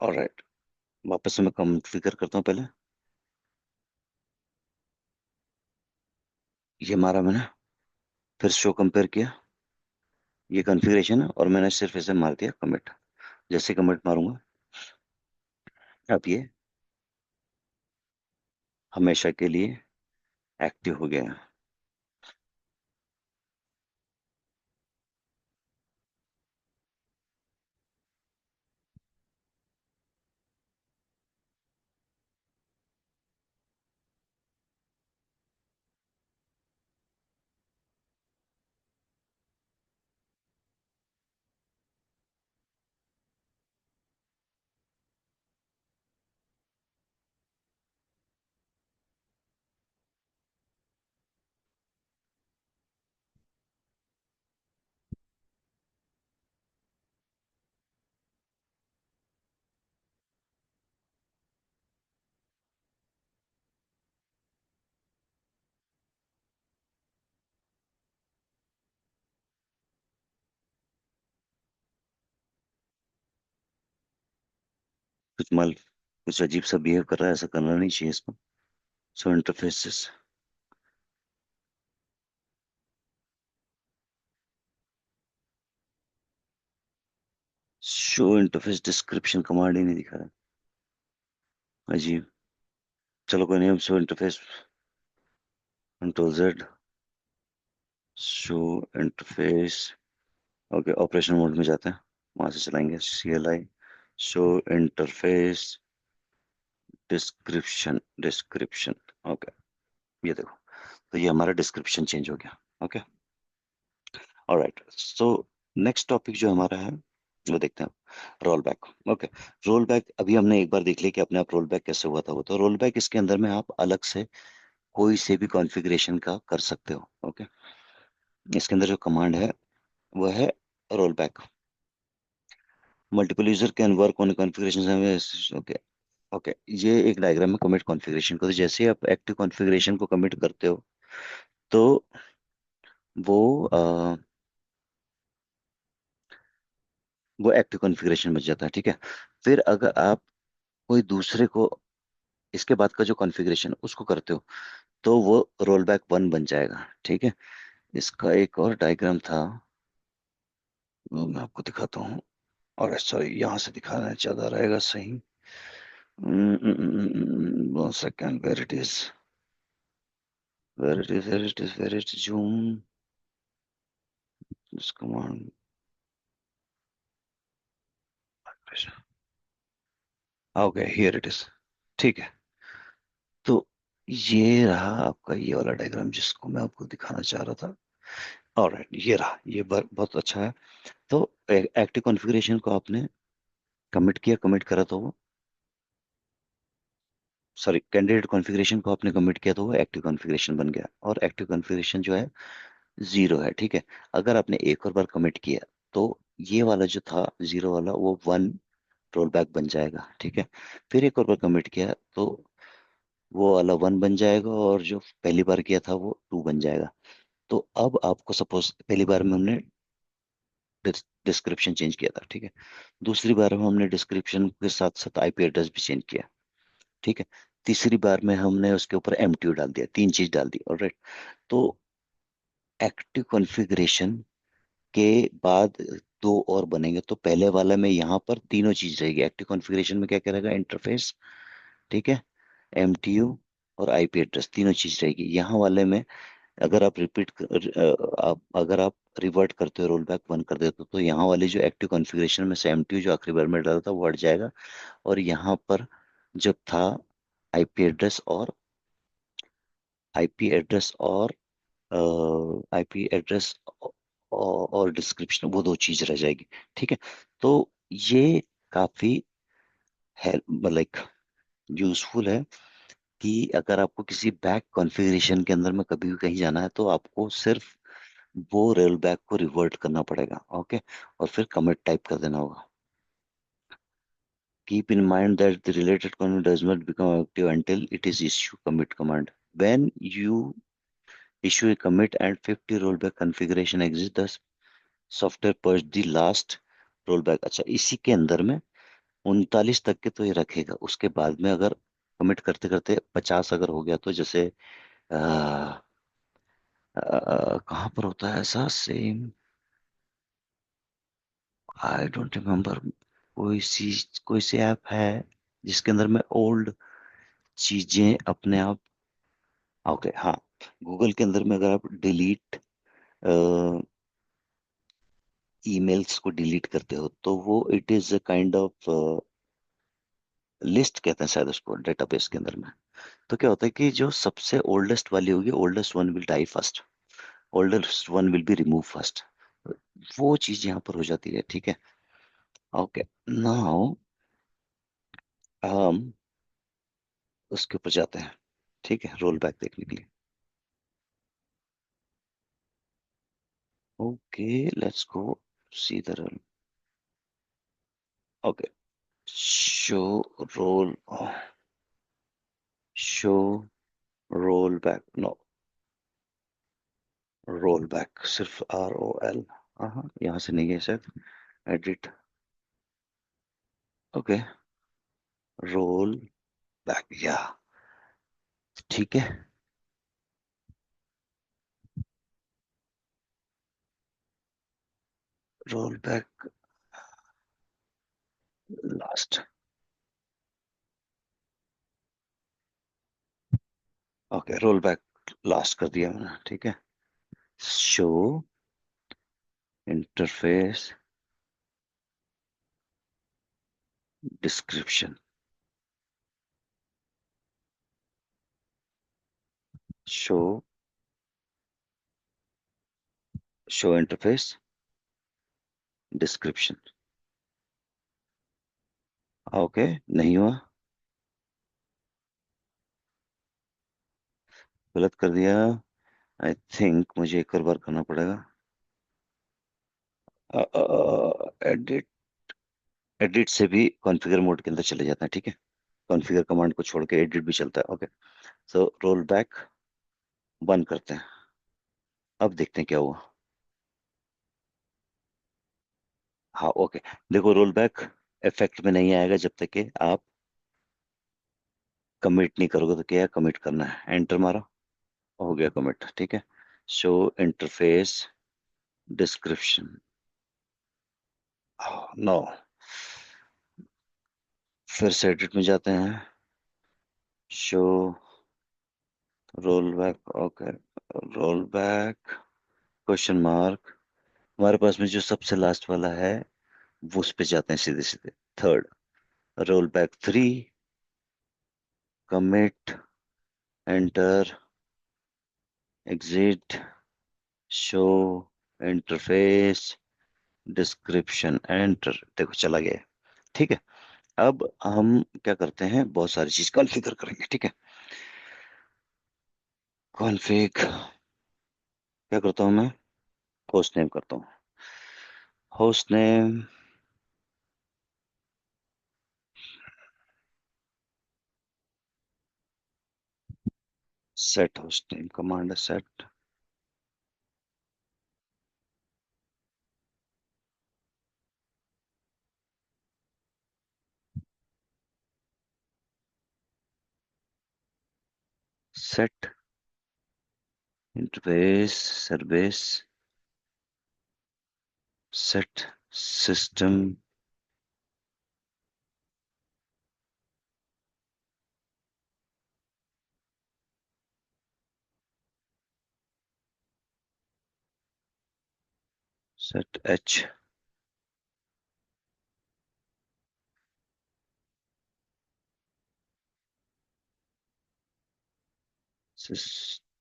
ऑलराइट, वापस से मैं कॉन्फ़िगर करता हूँ पहले। ये मारा मैंने, फिर शो कंपेयर किया, ये कॉन्फ़िगरेशन है, और मैंने सिर्फ इसे मार दिया कमिट। जैसे कमिट मारूंगा, अब ये हमेशा के लिए एक्टिव हो गया। कुछ माल कुछ अजीब सा बिहेव कर रहा है, ऐसा करना नहीं चाहिए इसको। So interfaces, show interface description command ही नहीं दिखा रहा। अजीब। चलो कोई नहीं, हम show interface, control Z, show interface. Okay, operation mode में जाते हैं, वहां से चलाएंगे C L I, show interface description, description. Okay, ये देखो, तो ये हमारा डिस्क्रिप्शन चेंज हो गया। Okay, alright. So next topic जो हमारा है वो देखते हैं, roll back. Okay, roll back अभी हमने एक बार देख लिया कि अपने आप रोल बैक कैसे हुआ था। वो तो रोल बैक, इसके अंदर में आप अलग से कोई से भी कॉन्फ़िगरेशन का कर सकते हो। ओके, इसके अंदर जो कमांड है वो है roll back. Multiple user can work on configuration. Okay. Okay, ये एक डायग्राम में कमिट कॉन्फ़िगरेशन को, तो जैसे ही आप एक्टिव कॉन्फ़िगरेशन को कमिट करते हो तो वो वो एक्टिव कॉन्फ़िगरेशन बच जाता है। ठीक है, फिर अगर आप कोई दूसरे को इसके बाद का जो कॉन्फ़िगरेशन उसको करते हो तो वो रोल बैक 1 बन जाएगा। ठीक है, इसका एक और डायग्राम था, वो मैं आपको दिखाता हूँ। और सॉरी, यहाँ से दिखाना ज्यादा रहेगा सही। One second, where it is, where it is, where it is, where it zoom this command. Okay, here it is. ठीक है, तो ये रहा आपका ये वाला डायग्राम जिसको मैं आपको दिखाना चाह रहा था। ऑलराइट, ये रहा, ये बहुत अच्छा है। तो एक्टिव कॉन्फ़िगरेशन को आपने कमिट किया, कमिट करा तो वो, सॉरी, कैंडिडेट कॉन्फ़िगरेशन को आपने कमिट किया तो वो एक्टिव कॉन्फ़िगरेशन बन गया, और एक्टिव कॉन्फ़िगरेशन जो है 0 है। ठीक है, अगर आपने एक और बार कमिट किया तो ये वाला जो था 0 वाला वो 1 रोल बैक बन जाएगा। ठीक है, फिर एक और बार कमिट किया तो वो वाला 1 बन जाएगा, और जो पहली बार किया था वो 2 बन जाएगा। तो अब आपको सपोज पहली बार में हमने डिस्क्रिप्शन चेंज किया था, ठीक है। दूसरी बार में हमने डिस्क्रिप्शन के साथ साथ आईपी एड्रेस भी चेंज किया, ठीक है। तीसरी बार में हमने उसके ऊपर एमटीयू डाल दिया, 3 चीज डाल दी, ऑलराइट। तो एक्टिव कॉन्फ़िगरेशन के बाद दो और बनेंगे। तो पहले वाला में यहाँ पर तीनों चीज रहेगी। एक्टिव कॉन्फ़िगरेशन में क्या क्या रहेगा? इंटरफेस, ठीक है, एमटीयू और आईपी एड्रेस, तीनों चीज रहेगी। यहाँ वाले में अगर आप आप अगर आप रिवर्ट करते हो, रोल बैक 1 कर देते हो, तो यहाँ वाली जो एक्टिव कॉन्फ़िगरेशन में से एमटीयू जो आखिरी बार में डाला था वो हट जाएगा। और यहाँ पर जब था आईपी एड्रेस और आईपी एड्रेस और आईपी एड्रेस और डिस्क्रिप्शन, वो दो चीज रह जाएगी, ठीक है। तो ये काफी हेल्प लाइक यूजफुल है कि अगर आपको किसी बैक कॉन्फ़िगरेशन के अंदर में कभी भी कहीं जाना है, तो आपको सिर्फ वो रोल बैक को रिवर्ट करना पड़ेगा, ओके। और फिर कमिट टाइप कर देना होगा। Keep in mind that the related command does not become active until it is issue commit command. When you issue a commit and 50 rollback configuration exists, the software purge the last rollback। अच्छा, इसी के अंदर में 39 तक के तो ये रखेगा। उसके बाद में अगर कमिट करते करते 50 अगर हो गया, तो जैसे कहाँ पर होता है ऐसा सेम, आई डोंट रिमेम्बर। कोई सी ऐप है जिसके अंदर में ओल्ड चीजें अपने आप, ओके हाँ, गूगल के अंदर में अगर आप डिलीट ईमेल्स को डिलीट करते हो, तो वो it is a kind of list कहते हैं शायद उसको, डेटाबेस के अंदर में। तो क्या होता है कि जो सबसे ओल्डेस्ट वाली होगी, oldest one will die first, oldest one will be remove first. वो चीज यहाँ पर हो जाती है, ठीक है। ओके, नाउ हम उसके ऊपर जाते हैं, ठीक है, रोल बैक देखने के लिए। Okay, let's go see the roll. Okay, show roll, show roll back, no, roll back सिर्फ ROL, हाँ यहाँ से नहीं है शायद, एडिट, ओके, रोल बैक, या ठीक है, roll back last, okay, roll back last कर दिया मैंने, ठीक है। Show interface description, show show interface description, okay, नहीं हुआ, गलत कर दिया। आई थिंक मुझे एक और बार करना पड़ेगा। एडिट, एडिट से भी कॉन्फ़िगर मोड के अंदर चले जाते हैं, ठीक है। कॉन्फ़िगर कमांड को छोड़ के एडिट भी चलता है, ओके। सो रोल बैक बंद करते हैं, अब देखते हैं क्या हुआ। हाँ, ओके, देखो रोल बैक इफेक्ट में नहीं आएगा जब तक कि आप कमिट नहीं करोगे। तो क्या है, कमिट करना है, एंटर मारो, हो गया कमिट, ठीक है। शो इंटरफेस डिस्क्रिप्शन, नो, फिर से एडिट में जाते हैं, show roll back, okay, roll back question mark, हमारे पास में जो सबसे लास्ट वाला है वो उस पे जाते हैं सीधे सीधे। Third, roll back 3, commit, enter, exit, show interface description, enter, देखो चला गया, ठीक है। अब हम क्या करते हैं, बहुत सारी चीज कॉन्फ़िगर करेंगे, ठीक है। कॉन्फ़िग क्या करता हूँ मैं, होस्ट नेम करता हूँ, host name, set host name command है, set set interface service set system set H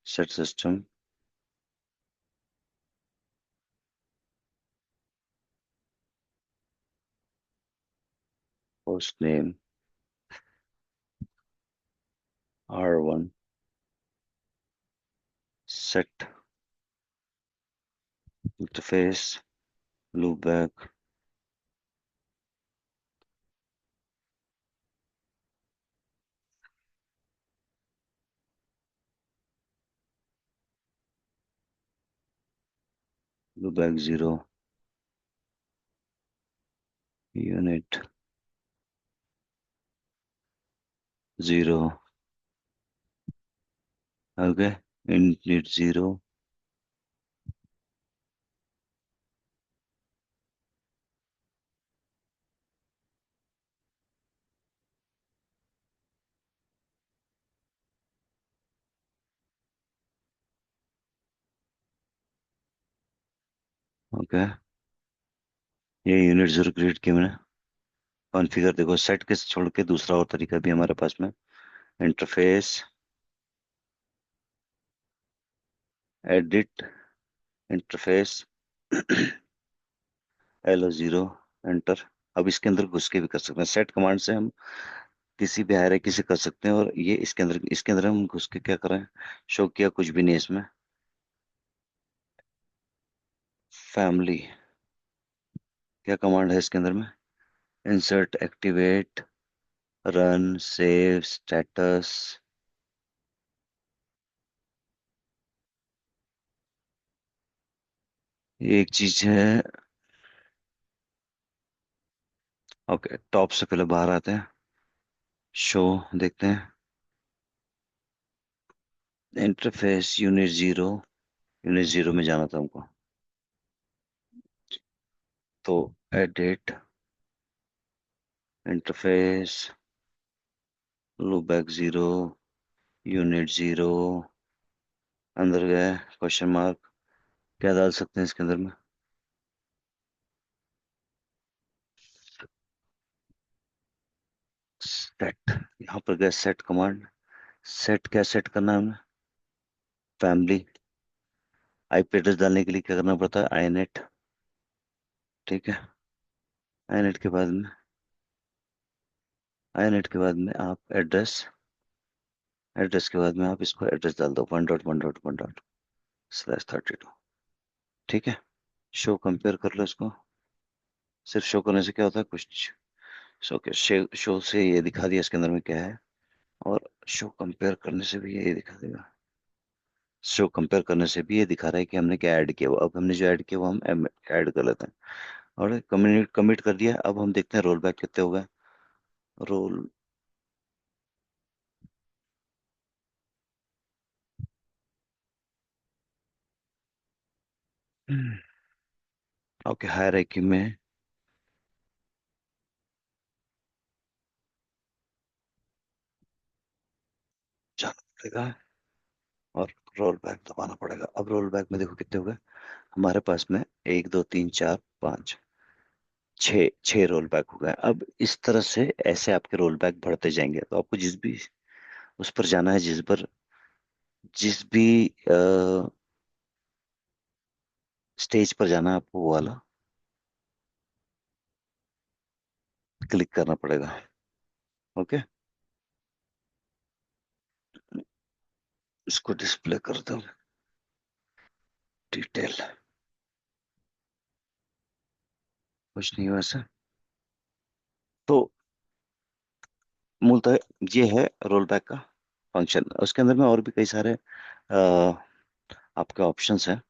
set system host name R1 set interface loopback loopback zero unit zero okay unit zero okay ये unit zero create किया मैंने। Configure देखो, set के छोड़ के दूसरा और तरीका भी हमारे पास में, interface edit interface lo zero enter. अब इसके अंदर घुस के भी कर सकते हैं, सेट कमांड से हम किसी भी हायरार्की से कर सकते हैं। और ये इसके अंदर हम घुस के क्या करें, शो किया कुछ भी नहीं इसमें। फैमिली क्या कमांड है इसके अंदर में, insert activate run save status. ये एक चीज है। ओके, टॉप से पहले बाहर आते हैं, शो देखते हैं, इंटरफेस यूनिट जीरो में जाना था हमको। तो edit interface loopback zero unit zero, अंदर गए, क्वेश्चन मार्क, क्या डाल सकते हैं इसके अंदर में, सेट। यहाँ पर गए सेट कमांड, सेट क्या सेट करना है हमें, फैमिली। आईपी एड्रेस डालने के लिए क्या करना पड़ता है, आई नेट। ठीक है, आई नेट के बाद में, आई नेट के बाद में आप एड्रेस, एड्रेस के बाद में आप इसको एड्रेस डाल दो, 1.1.1./32। ठीक है, शो कंपेयर कर लो इसको। सिर्फ शो करने से क्या होता है कुछ, शो के शो से ये दिखा दिया इसके अंदर में क्या है, और शो कंपेयर करने से भी ये दिखा देगा। शो कंपेयर करने से भी ये दिखा रहा है कि हमने क्या ऐड किया, वो अब हमने जो ऐड किया वो हम ऐड कर लेते हैं। और कमिट कमिट कर दिया। अब हम देखते हैं रोल बैक कितने हो गए। रोल ओके, हायरार्की में जाना पड़ेगा और रोल बैक दबाना पड़ेगा। अब रोल बैक में देखो कितने हो गए हमारे पास में, एक दो तीन चार पाँच छः, छः रोल बैक हो गए। अब इस तरह से ऐसे आपके रोल बैक बढ़ते जाएंगे। तो आपको जिस भी उस पर जाना है, जिस भी स्टेज पर जाना है आपको, वो वाला क्लिक करना पड़ेगा। ओके, इसको डिस्प्ले कर दो, डिटेल, कुछ नहीं हुआ ऐसा। तो मूलतः ये है रोल बैक का फंक्शन, उसके अंदर में और भी कई सारे आपके ऑप्शंस हैं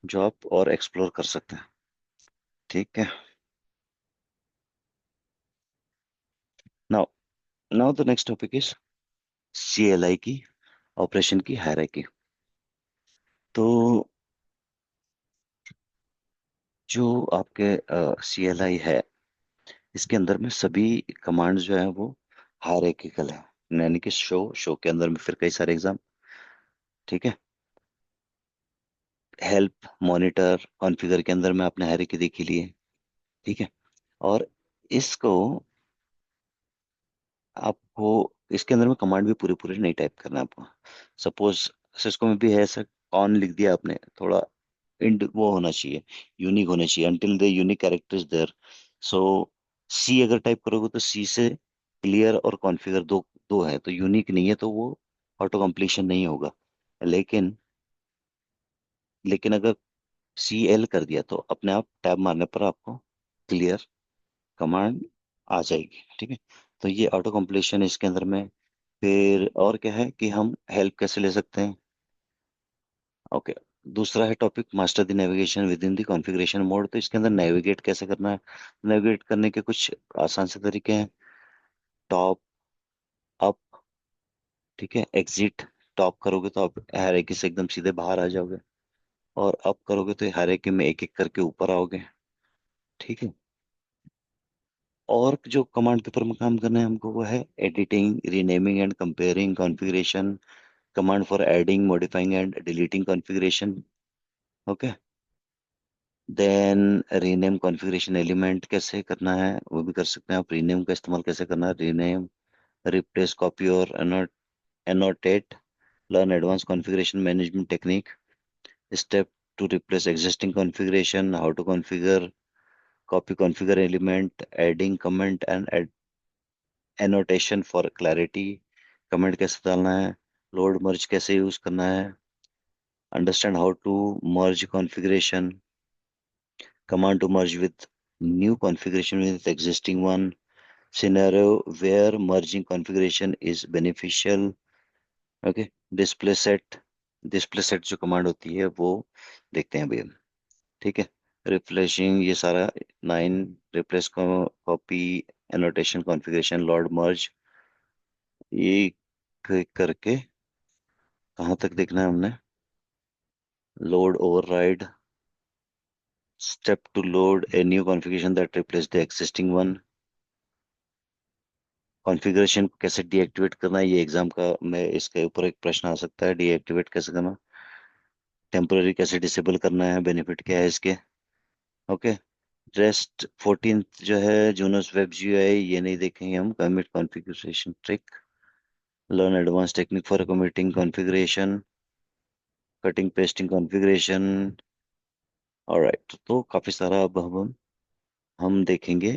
जो आप और एक्सप्लोर कर सकते हैं। ठीक है। Now now the next topic is CLI की ऑपरेशन की हायरार्की। तो जो आपके CLI है, इसके अंदर में सभी कमांड्स जो है वो हायरार्किकल है, यानी कि शो शो के अंदर में फिर कई सारे एग्जाम। ठीक है। हेल्प, मॉनिटर, कॉन्फ़िगर के अंदर में आपने हायरार्की देखी ली है। ठीक है। और इसको आपको इसके अंदर में कमांड भी पूरे पूरे नहीं टाइप करना है आपको। सपोज सिस्को में भी है ऐसा, ऑन लिख दिया आपने, थोड़ा इंड वो होना चाहिए, यूनिक होना चाहिए, until the unique character is there. So see अगर टाइप करोगे तो सी से क्लियर और कॉन्फ़िगर दो दो है, तो यूनिक नहीं है, तो वो ऑटो कंप्लीशन नहीं होगा। लेकिन लेकिन अगर CL कर दिया तो अपने आप टैब मारने पर आपको क्लियर कमांड आ जाएगी। ठीक है। तो ये ऑटो कंप्लीशन इसके अंदर में। फिर और क्या है कि हम हेल्प कैसे ले सकते हैं। ओके। दूसरा है topic master the navigation with in the configuration mode. तो इसके अंदर नेविगेट कैसे करना है। नेविगेट करने के कुछ आसान से तरीके हैं। टॉप, अप, ठीक है, एग्जिट। टॉप करोगे तो आप हायरार्की से एकदम सीधे बाहर आ जाओगे, और अप करोगे तो हायरार्की में एक एक करके ऊपर आओगे। ठीक है। और जो कमांड पेपर में काम करना है हमको वो है editing, renaming and comparing configuration, command for adding, modifying and deleting configuration. Okay. Then rename configuration element कैसे करना है वो भी कर सकते हैं आप। रीनेम का इस्तेमाल कैसे करना है, रीनेम, रिप्लेस, कॉपी और annotate, learn advance configuration management technique, step to replace existing configuration, how to configure, copy configure element, adding comment and annotation for clarity, comment कैसे डालना है, लोड मर्ज कैसे यूज करना है, understand how to merge configuration, command to merge with new configuration with existing one, scenario where merging configuration is beneficial. Okay. Display set, display set जो command होती है वो देखते हैं अभी हम। ठीक है। रिफ्रेशिंग ये सारा 9, रिप्लेस को, copy, annotation, configuration, load merge, ये करके कहाँ तक देखना है हमने। Load override, step to load a new configuration that replace the existing one, configuration को कैसे डीएक्टिवेट करना है, ये एग्जाम का में इसके ऊपर एक प्रश्न आ सकता है, डीएक्टिवेट कैसे करना, टेम्पररी कैसे डिसेबल करना है, बेनिफिट क्या है इसके। ओके। रेस्ट 14 जो है जूनस वेब GUI, ये नहीं देखेंगे हम। Commit configuration trick, learn advance technique for committing configuration, cutting pasting configuration. Alright, तो काफी सारा अब हम देखेंगे।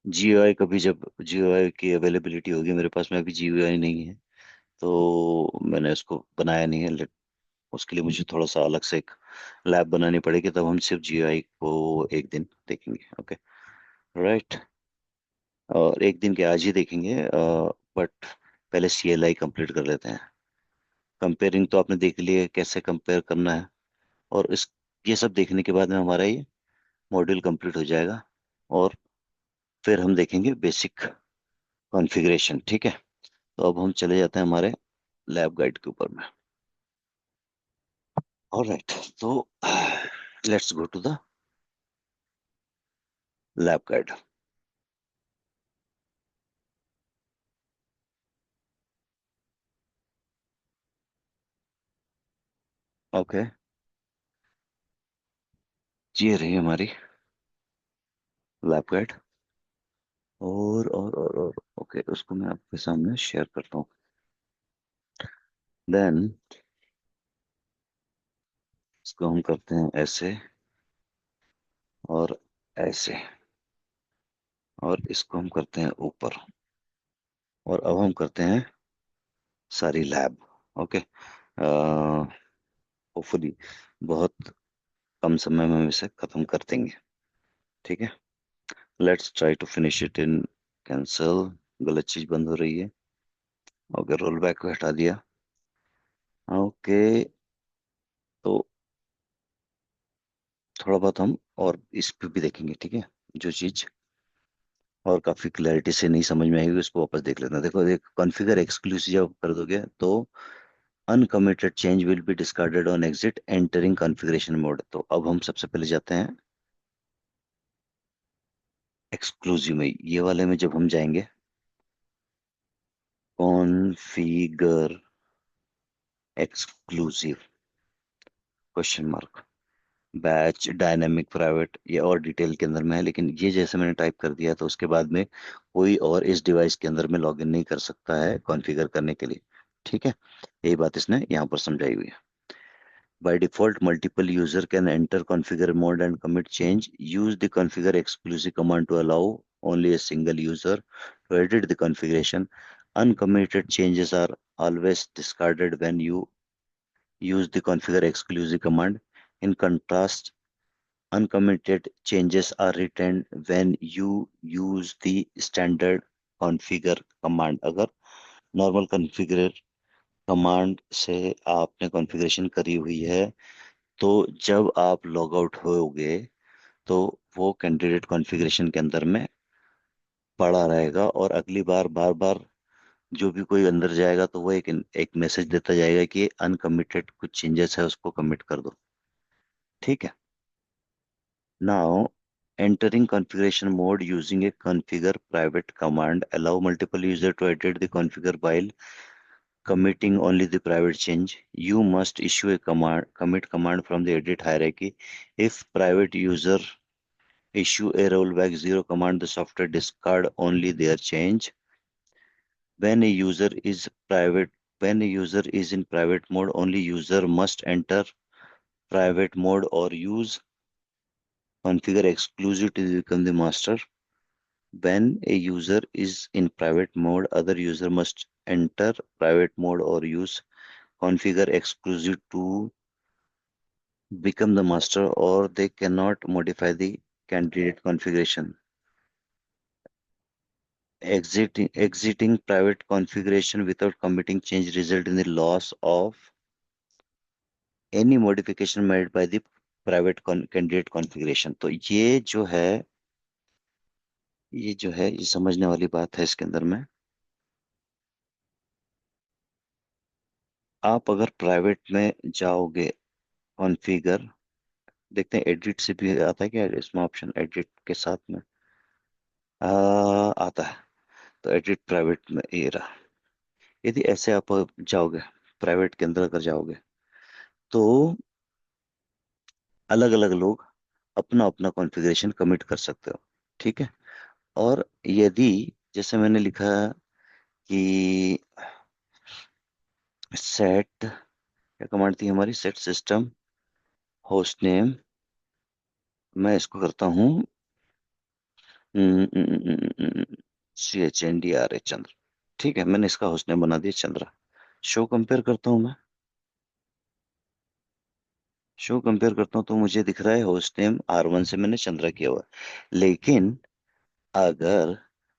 GUI कभी जब GUI की अवेलेबिलिटी होगी, मेरे पास में अभी GUI नहीं है, तो मैंने उसको बनाया नहीं है। उसके लिए मुझे थोड़ा सा अलग से एक लैब बनानी पड़ेगी, तब हम सिर्फ GUI को एक दिन देखेंगे। ओके। राइट। और एक दिन के आज ही देखेंगे, बट पहले CLI कंप्लीट कर लेते हैं। कंपेयरिंग तो आपने देख लिया है, कैसे कंपेयर करना है। और इस ये सब देखने के बाद में हमारा ये मॉड्यूल कंप्लीट हो जाएगा, और फिर हम देखेंगे बेसिक कॉन्फ़िगरेशन। ठीक है। तो अब हम चले जाते हैं हमारे लैब गाइड के ऊपर में। ऑलराइट, तो let's go to the lab guide. Okay. ये रही हमारी लैब गाइड। और ओके, उसको मैं आपके सामने शेयर करता हूँ। देन इसको हम करते हैं ऐसे, और ऐसे, और इसको हम करते हैं ऊपर, और अब हम करते हैं सारी लैब। ओके। होपफुली बहुत कम समय में हम इसे खत्म कर देंगे। ठीक है। Let's try to finish it in cancel. गलत चीज बंद हो रही है। ओके, रोल बैक को हटा दिया। ओके, तो थोड़ा बहुत हम और इस पे भी देखेंगे, ठीक है। जो चीज और काफी क्लैरिटी से नहीं समझ में आएगी उसको वापस देख लेना। देखो, देख, कॉन्फ़िगर एक्सक्लूसिव जब कर दोगे तो uncommitted change will be discarded on exit entering configuration mode. तो अब हम सबसे पहले जाते हैं एक्सक्लूसिव में। ये वाले में जब हम जाएंगे, configure exclusive question mark, batch dynamic private, ये और डिटेल के अंदर में है, लेकिन ये जैसे मैंने टाइप कर दिया तो उसके बाद में कोई और इस डिवाइस के अंदर में लॉगिन नहीं कर सकता है कॉन्फ़िगर करने के लिए, ठीक है। यही बात इसने यहाँ पर समझाई हुई है। By default, multiple user can enter configure mode and commit change. Use the configure exclusive command to allow only a single user to edit the configuration. Uncommitted changes are always discarded when you use the configure exclusive command. In contrast, uncommitted changes are retained when you use the standard configure command. अगर normal configure command से आपने configuration करी हुई है तो जब आप log out होगे तो वो कैंडिडेट कॉन्फ़िगरेशन के अंदर में पड़ा रहेगा, और अगली बार बार बार जो भी कोई अंदर जाएगा तो वो एक एक मैसेज देता जाएगा कि अनकमिटेड कुछ चेंजेस है, उसको कमिट कर दो, ठीक है। Now, entering configuration mode using a configure private command allow multiple user to edit the configure while committing only the private change. You must issue a commit command from the edit hierarchy. If private user issue a rollback zero command, the software discard only their change. When a user is private, when a user is in private mode, only user must enter private mode or use configure exclusive to become the master. When a user is in private mode, other user must enter private mode or use configure exclusive to become the master, or they cannot modify the candidate configuration. Exiting private configuration without committing change result in the loss of any modification made by the private candidate configuration। तो ये जो है ये समझने वाली बात है इसके अंदर में। आप अगर प्राइवेट में जाओगे कॉन्फ़िगर, देखते हैं एडिट से भी आता है क्या इसमें ऑप्शन, एडिट के साथ में आता है। तो एडिट प्राइवेट में ये रहा। यदि ऐसे आप जाओगे प्राइवेट के अंदर अगर जाओगे तो अलग अलग लोग अपना अपना कॉन्फ़िगरेशन कमिट कर सकते हो, ठीक है। और यदि जैसे मैंने लिखा कि सेट, क्या कमांड थी हमारी, सेट सिस्टम होस्ट नेम, मैं इसको करता हूँ CHNDRA चंद्र, ठीक है। मैंने इसका होस्ट नेम बना दिया चंद्रा। शो कंपेयर करता हूँ मैं, शो कंपेयर करता हूँ तो मुझे दिख रहा है होस्ट नेम R1 से मैंने चंद्रा किया हुआ है। लेकिन अगर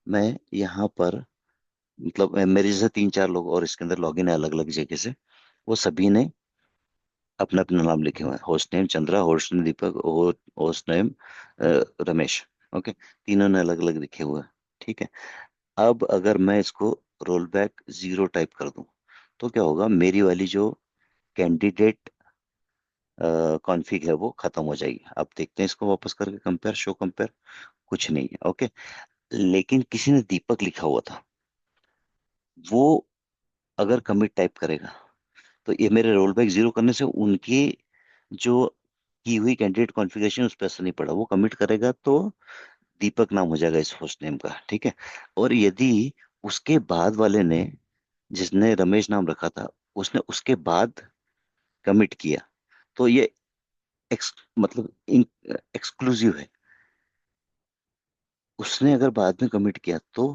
मैं यहाँ पर, मतलब मेरे जैसे तीन चार लोग और इसके अंदर लॉगिन है अलग अलग जगह से, वो सभी ने अपना अपना नाम लिखे हुए हैं, host name Chandra, host name Deepak, host name Ramesh. Okay, तीनों ने अलग अलग लिखे हुए हैं, ठीक है। अब अगर मैं इसको रोल बैक जीरो टाइप कर दूं तो क्या होगा, मेरी वाली जो कैंडिडेट कॉन्फ़िग है वो खत्म हो जाएगी। अब देखते हैं इसको वापस करके कंपेयर, शो कंपेयर, कुछ नहीं है, ओके। लेकिन किसी ने दीपक लिखा हुआ था, वो अगर कमिट टाइप करेगा तो ये मेरे रोल बैक जीरो करने से उनकी जो की हुई कैंडिडेट कॉन्फ़िगरेशन उस पर असर नहीं पड़ा। वो कमिट करेगा तो दीपक नाम हो जाएगा इस होस्ट नेम का, ठीक है। और यदि उसके बाद वाले ने, जिसने रमेश नाम रखा था, उसने उसके बाद कमिट किया तो ये मतलब एक्सक्लूसिव है। उसने अगर बाद में कमिट किया तो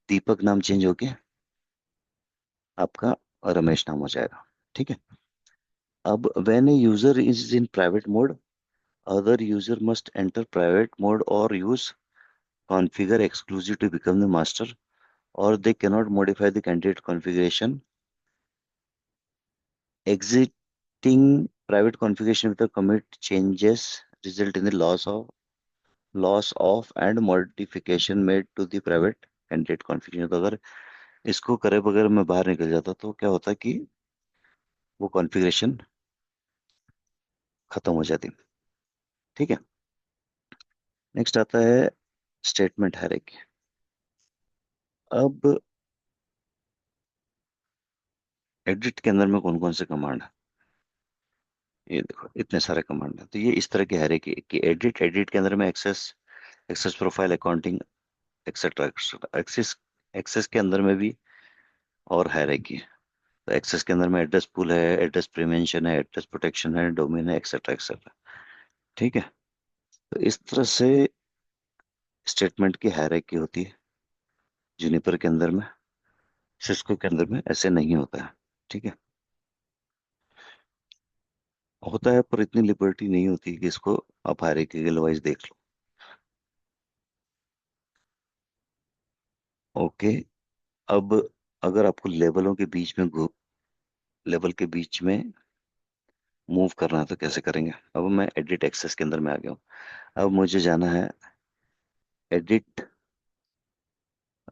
दीपक नाम चेंज होके आपका रमेश नाम हो जाएगा, ठीक है। अब when a user is in private mode, other user must enter private mode or use configure exclusive to become the master. और they cannot modify the candidate configuration exiting private configuration with the commit changes result in the loss of and modification made to the private candidate configuration। तो अगर इसको करे बगैर मैं बाहर निकल जाता तो क्या होता कि वो कॉन्फ़िगरेशन खत्म हो जाती। ठीक है। नेक्स्ट आता है स्टेटमेंट हायरार्की। अब एडिट के अंदर में कौन कौन से कमांड है, ये देखो इतने सारे कमांड है। तो ये इस तरह की हायरार्की कि एडिट एडिट के अंदर में access, access profile, accounting, etcetera etcetera. Access, access के अंदर में भी और हायरार्की है। तो एक्सेस के अंदर में एड्रेस पूल है, एड्रेस प्रिवेंशन है, एड्रेस प्रोटेक्शन है, डोमेन है, एक्सेट्रा एक्सेट्रा। ठीक है। तो इस तरह से स्टेटमेंट की हायरार्की होती है जूनिपर के अंदर में। सिस्को के अंदर में ऐसे नहीं होता है। ठीक है। होता है पर इतनी लिबर्टी नहीं होती कि इसको आप हायरार्की के वाइज देख लो। ओके। अब अगर आपको लेवलों के बीच में लेवल के बीच में मूव करना है तो कैसे करेंगे। अब मैं एडिट एक्सेस के अंदर में आ गया हूँ। अब मुझे जाना है एडिट,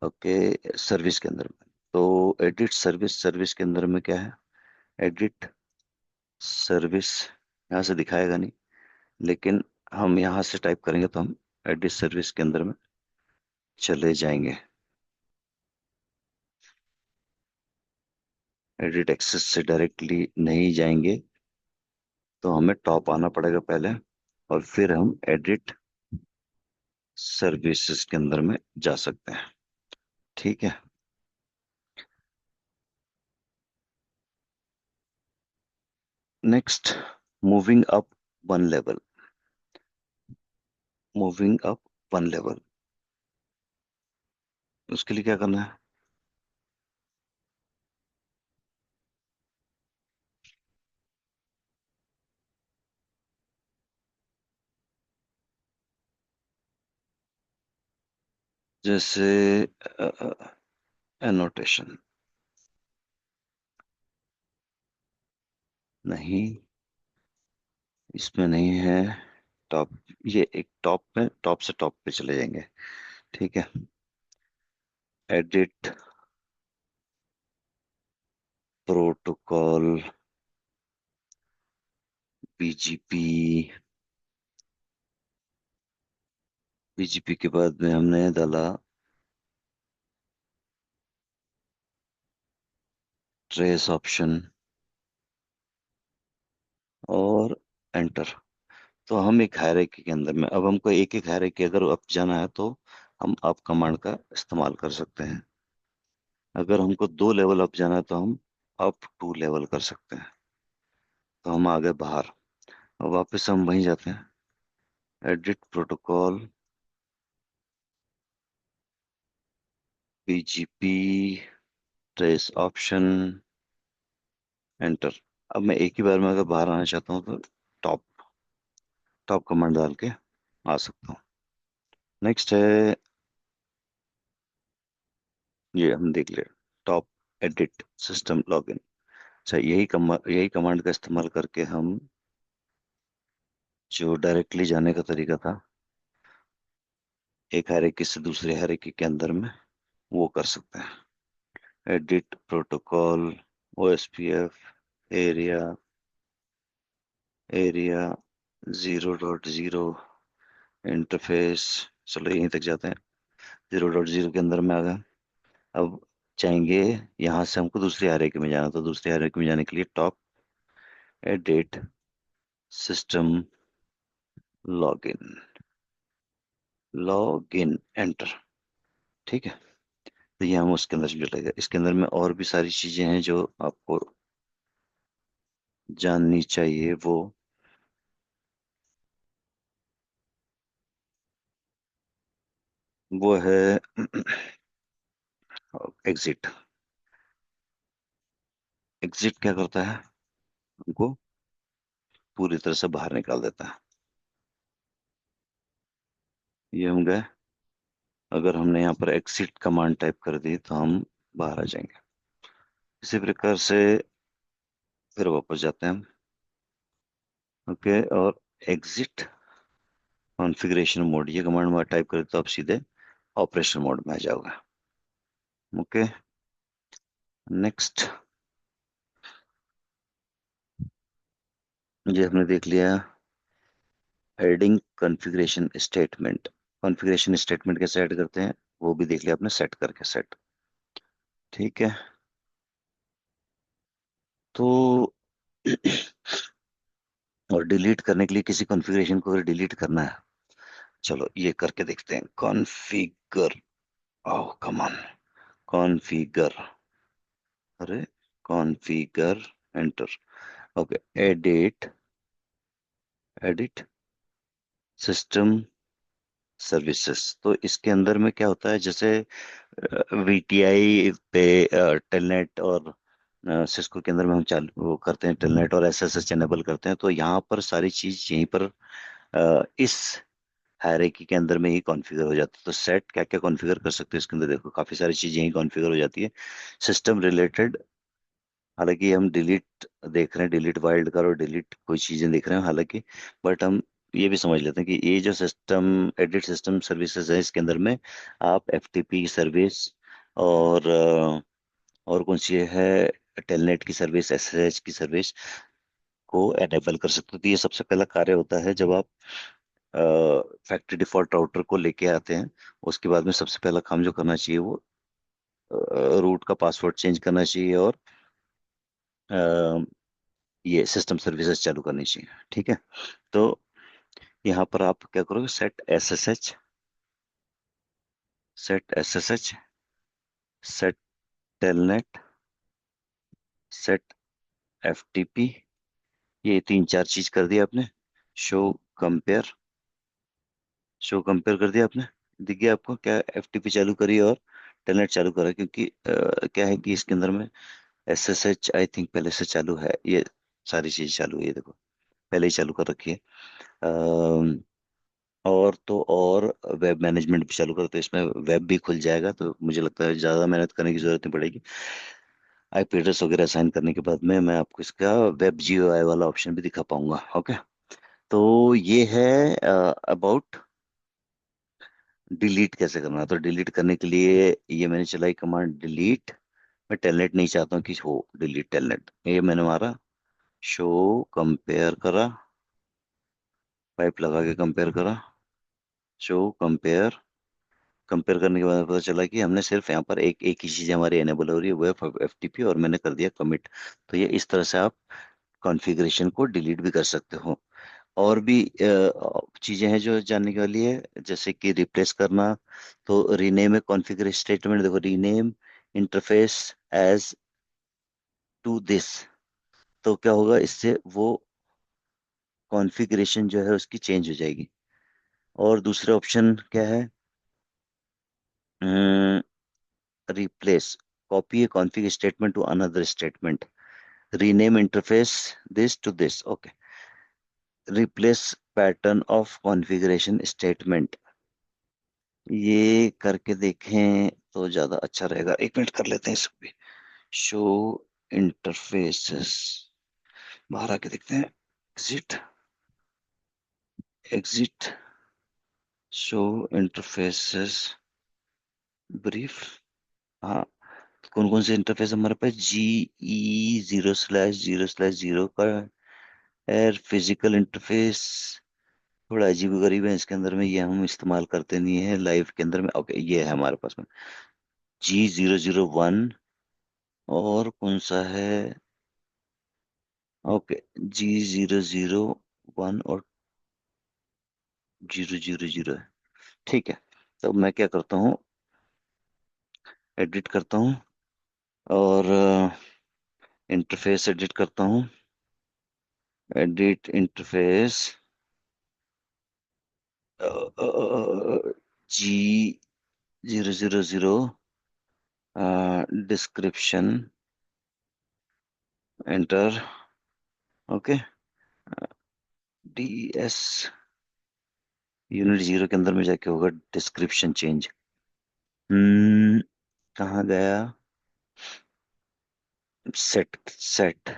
ओके, सर्विस के अंदर में। तो एडिट सर्विस, सर्विस के अंदर में क्या है, एडिट सर्विस। यहाँ से दिखाएगा नहीं, लेकिन हम यहाँ से टाइप करेंगे तो हम एडिट सर्विस के अंदर में चले जाएंगे। एडिट एक्सेस से डायरेक्टली नहीं जाएंगे, तो हमें टॉप आना पड़ेगा पहले, और फिर हम एडिट सर्विसेज के अंदर में जा सकते हैं। ठीक है। Next, moving up one level. Moving up one level, उसके लिए क्या करना है। जैसे एनोटेशन नहीं, इसमें नहीं है। टॉप, ये एक टॉप में, टॉप से टॉप पे चले जाएंगे। ठीक है। Edit protocol, BGP. बीजीपी के बाद में हमने डाला ट्रेस ऑप्शन और एंटर। तो हम एक हायरार्की के अंदर में, अब हमको एक एक हायरार्की अगर अप जाना है तो हम अप कमांड का इस्तेमाल कर सकते हैं। अगर हमको दो लेवल अप जाना है तो हम अप टू लेवल कर सकते हैं। तो हम आ गए बाहर। अब वापस हम वहीं जाते हैं, edit protocol, BGP, trace option, enter. अब मैं एक ही बार में अगर बाहर आना चाहता हूँ तो टॉप, टॉप कमांड डाल के आ सकता हूँ। नेक्स्ट है, ये हम देख ले, टॉप एडिट सिस्टम लॉगिन। अच्छा, यही कमांड का इस्तेमाल करके हम जो डायरेक्टली जाने का तरीका था एक हायरार्की से दूसरे हायरार्की के अंदर में, वो कर सकते हैं। Edit protocol, OSPF, area, area 0.0, interface. चलो यहीं तक जाते हैं। 0.0 के अंदर में आ गए। अब चाहेंगे यहाँ से हमको दूसरी हायरार्की में जाना, तो दूसरी हायरार्की में जाने के लिए top edit system login, login, enter. ठीक है। तो ये हम उसके अंदर से लगेगा। इसके अंदर में और भी सारी चीजें हैं जो आपको जाननी चाहिए। वो है एग्जिट। एग्जिट क्या करता है, हमको पूरी तरह से बाहर निकाल देता है। ये हम गए अगर हमने यहाँ पर एग्जिट कमांड टाइप कर दी तो हम बाहर आ जाएंगे। इसी प्रकार से फिर वापस जाते हैं हम। ओके, और एग्जिट कॉन्फ़िगरेशन मोड, ये कमांड में टाइप करें तो आप सीधे ऑपरेशन मोड में आ जाओगे। Okay, next. ये हमने देख लिया adding configuration statement. Configuration statement कैसे ऐड करते हैं वो भी देख लिया आपने, सेट करके सेट। ठीक है, तो और डिलीट करने के लिए किसी कॉन्फ़िगरेशन को अगर डिलीट करना है, चलो ये करके देखते हैं। Configure, oh come on, configure, अरे configure, enter. Okay, edit, edit system services. तो इसके अंदर में क्या होता है, जैसे वीटीआई पे टेलनेट और सिस्को के अंदर में हम चालू वो करते हैं, टेलनेट और एसएसएच एनेबल करते हैं, तो यहाँ पर सारी चीज यहीं पर इस हायरार्की के अंदर में ही कॉन्फ़िगर हो जाता है। तो सेट क्या क्या कॉन्फ़िगर कर सकते हैं इसके अंदर, देखो काफी सारी चीज यहीं कॉन्फ़िगर हो जाती है। सिस्टम रिलेटेड, हालांकि हम डिलीट देख रहे हैं, डिलीट वाइल्ड कार्ड और डिलीट कोई चीजें देख रहे हैं हालांकि, बट हम ये भी समझ लेते हैं कि ये जो सिस्टम एडिट सिस्टम सर्विसेज है, इसके अंदर में आप एफटीपी सर्विस और और कौन सी है, टेलनेट की सर्विस, एसएसएच की सर्विस को एनेबल कर सकते हो। तो ये सबसे पहला कार्य होता है जब आप फैक्ट्री डिफॉल्ट राउटर को लेके आते हैं। उसके बाद में सबसे पहला काम जो करना चाहिए वो रूट का पासवर्ड चेंज करना चाहिए, और ये सिस्टम सर्विसेज चालू करनी चाहिए। ठीक है, तो यहाँ पर आप क्या करोगे, set SSH, set SSH, set telnet, set FTP, ये तीन चार चीज कर दिया आपने। शो कंपेयर, शो कंपेयर कर दिया आपने, दिख गया आपको क्या, एफटीपी चालू करी और टेलनेट चालू करा, क्योंकि क्या है कि इसके अंदर में एसएसएच आई थिंक पहले से चालू है, ये सारी चीज चालू है, ये देखो पहले ही चालू कर रखी है। और तो और वेब मैनेजमेंट भी चालू करो तो इसमें वेब भी खुल जाएगा, तो मुझे लगता है ज़्यादा मेहनत करने की जरूरत नहीं पड़ेगी। आईपी एड्रेस वगैरह साइन करने के बाद में मैं आपको इसका वेब जीयूआई वाला ऑप्शन भी दिखा पाऊंगा। ओके, तो ये है अबाउट डिलीट कैसे करना है। तो डिलीट करने के लिए ये मैंने चलाई कमांड डिलीट। मैं टेलनेट नहीं चाहता हूँ कि हो डिलीट टेलनेट, ये मैंने मारा, शो कंपेयर करा, पाइप लगा के कंपेयर करा, शो कंपेयर, कंपेयर करने के बाद पता चला कि हमने सिर्फ यहाँ पर एक एक ही चीज़ हमारी एनेबल हो रही है, वो है एफटीपी, और मैंने कर दिया कमिट। तो ये इस तरह से आप कॉन्फ़िगरेशन को डिलीट भी कर सकते हो। और भी चीज़ें हैं जो जानने के वाली है, जैसे कि रिप्लेस करना। तो रीनेम है कॉन्फ़िगर स्टेटमेंट, देखो rename interface as to this, तो क्या होगा इससे, वो कॉन्फ़िगरेशन जो है उसकी चेंज हो जाएगी। और दूसरा ऑप्शन क्या है, replace, copy a config statement to another statement, rename interface this to this. Okay, replace pattern of configuration statement, ये करके देखें तो ज्यादा अच्छा रहेगा। एक मिनट कर लेते हैं इस पे, शो इंटरफेसेस, बाहर आके देखते हैं, exit, exit, show interfaces brief. हाँ, कौन कौन से इंटरफेस हमारे पास, GE0/0/0 का एयर फिजिकल इंटरफेस, थोड़ा अजीब गरीब है इसके अंदर में, ये हम इस्तेमाल करते नहीं है लाइव के अंदर में। ओके, ये है हमारे पास में G001, और कौन सा है, ओके G001 और 000 है। ठीक है, तो मैं क्या करता हूँ, एडिट करता हूँ, और इंटरफेस एडिट करता हूँ, edit interface, G000, description, enter. Okay, DS unit 0 के अंदर में जाके होगा डिस्क्रिप्शन चेंज। हम्म कहाँ गया? सेट सेट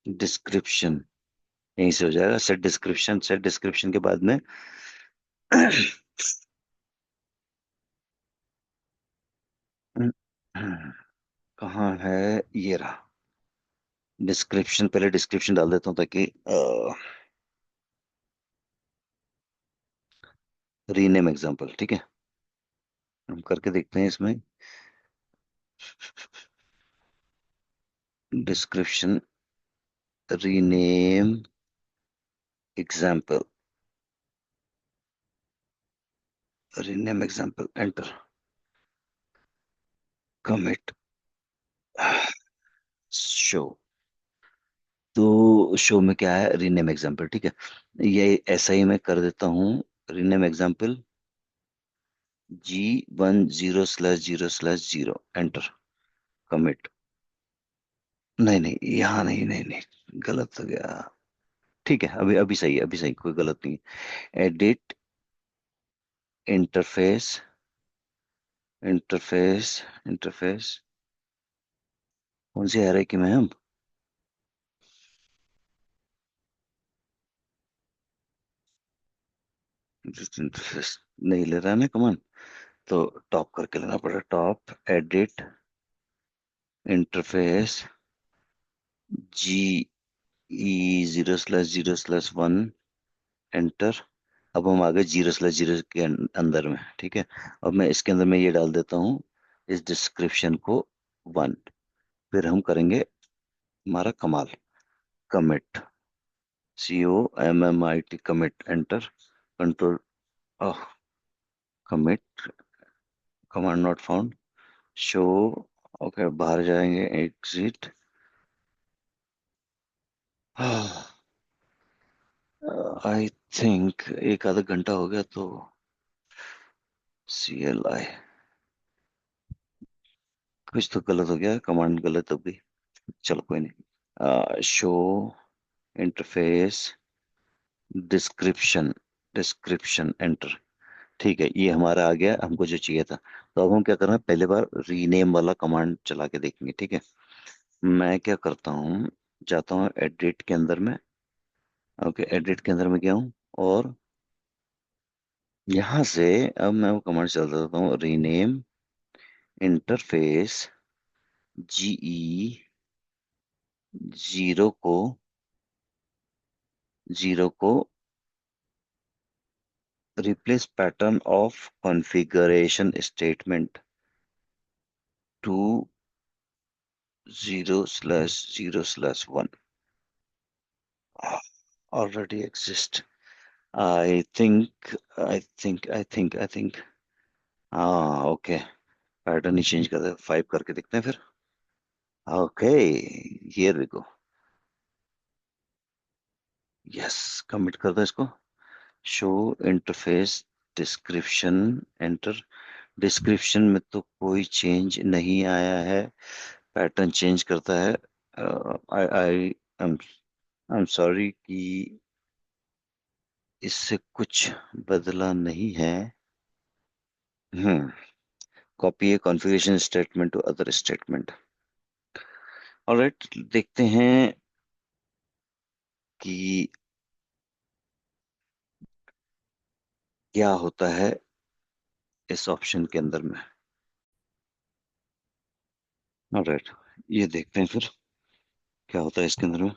डिस्क्रिप्शन, यहीं से हो जाएगा। सेट डिस्क्रिप्शन, सेट डिस्क्रिप्शन के बाद में कहाँ है? ये रहा डिस्क्रिप्शन। पहले डिस्क्रिप्शन डाल देता हूँ ताकि रीनेम एग्जांपल, ठीक है। हम करके देखते हैं इसमें। Description rename example, rename example, enter, commit, show. तो शो में क्या है? रीनेम एग्जांपल, ठीक है। ये ऐसा ही मैं कर देता हूँ। Rename example G10/0/0/0, enter, commit. नहीं नहीं, यहाँ नहीं, नहीं नहीं, गलत हो गया। ठीक है, अभी अभी सही है, अभी सही, कोई गलत नहीं है। एडिट इंटरफेस, इंटरफेस, इंटरफेस, कौन सी है कि मैं हम इंटरफेस नहीं ले रहा है मैं कमांड। तो टॉप करके लेना पड़ेगा। Top edit interface G E0/0/1, enter. अब हम आ गए 0/0 के अंदर में, ठीक है। अब मैं इसके अंदर में ये डाल देता हूँ, इस डिस्क्रिप्शन को 1। फिर हम करेंगे हमारा कमाल, commit, COMMIT, commit, enter, control, commit, command not found, show. Okay, बाहर जाएंगे, एग्जिट। आई थिंक एक आधा घंटा हो गया, तो CLI कुछ तो गलत हो गया, कमांड गलत हो गई। चलो कोई नहीं। Show interface description, description, enter. ठीक है, ये हमारा आ गया, हमको जो चाहिए था। तो अब हम क्या करना है, पहले बार रीनेम वाला कमांड चला के देखेंगे, ठीक है। मैं क्या करता हूँ, जाता हूँ एडिट के अंदर में। ओके, एडिट के अंदर में गया हूँ, और यहाँ से अब मैं वो कमांड चला देता हूँ, रीनेम इंटरफेस GE जीरो को, जीरो को replace pattern of configuration statement to 0/0/1 already exist. I think हाँ, ओके। पैटर्न ही चेंज कर दे, 5 करके देखते हैं फिर। Okay, here we go. Yes, commit कर दो इसको। Show interface description, enter. Description में तो कोई चेंज नहीं आया है, पैटर्न चेंज करता है। आई आई आई एम सॉरी कि इससे कुछ बदला नहीं है। हम्म कॉपी है configuration statement to other statement. Alright, देखते हैं कि क्या होता है इस ऑप्शन के अंदर में। ऑलराइट, ये देखते हैं फिर क्या होता है इसके अंदर में।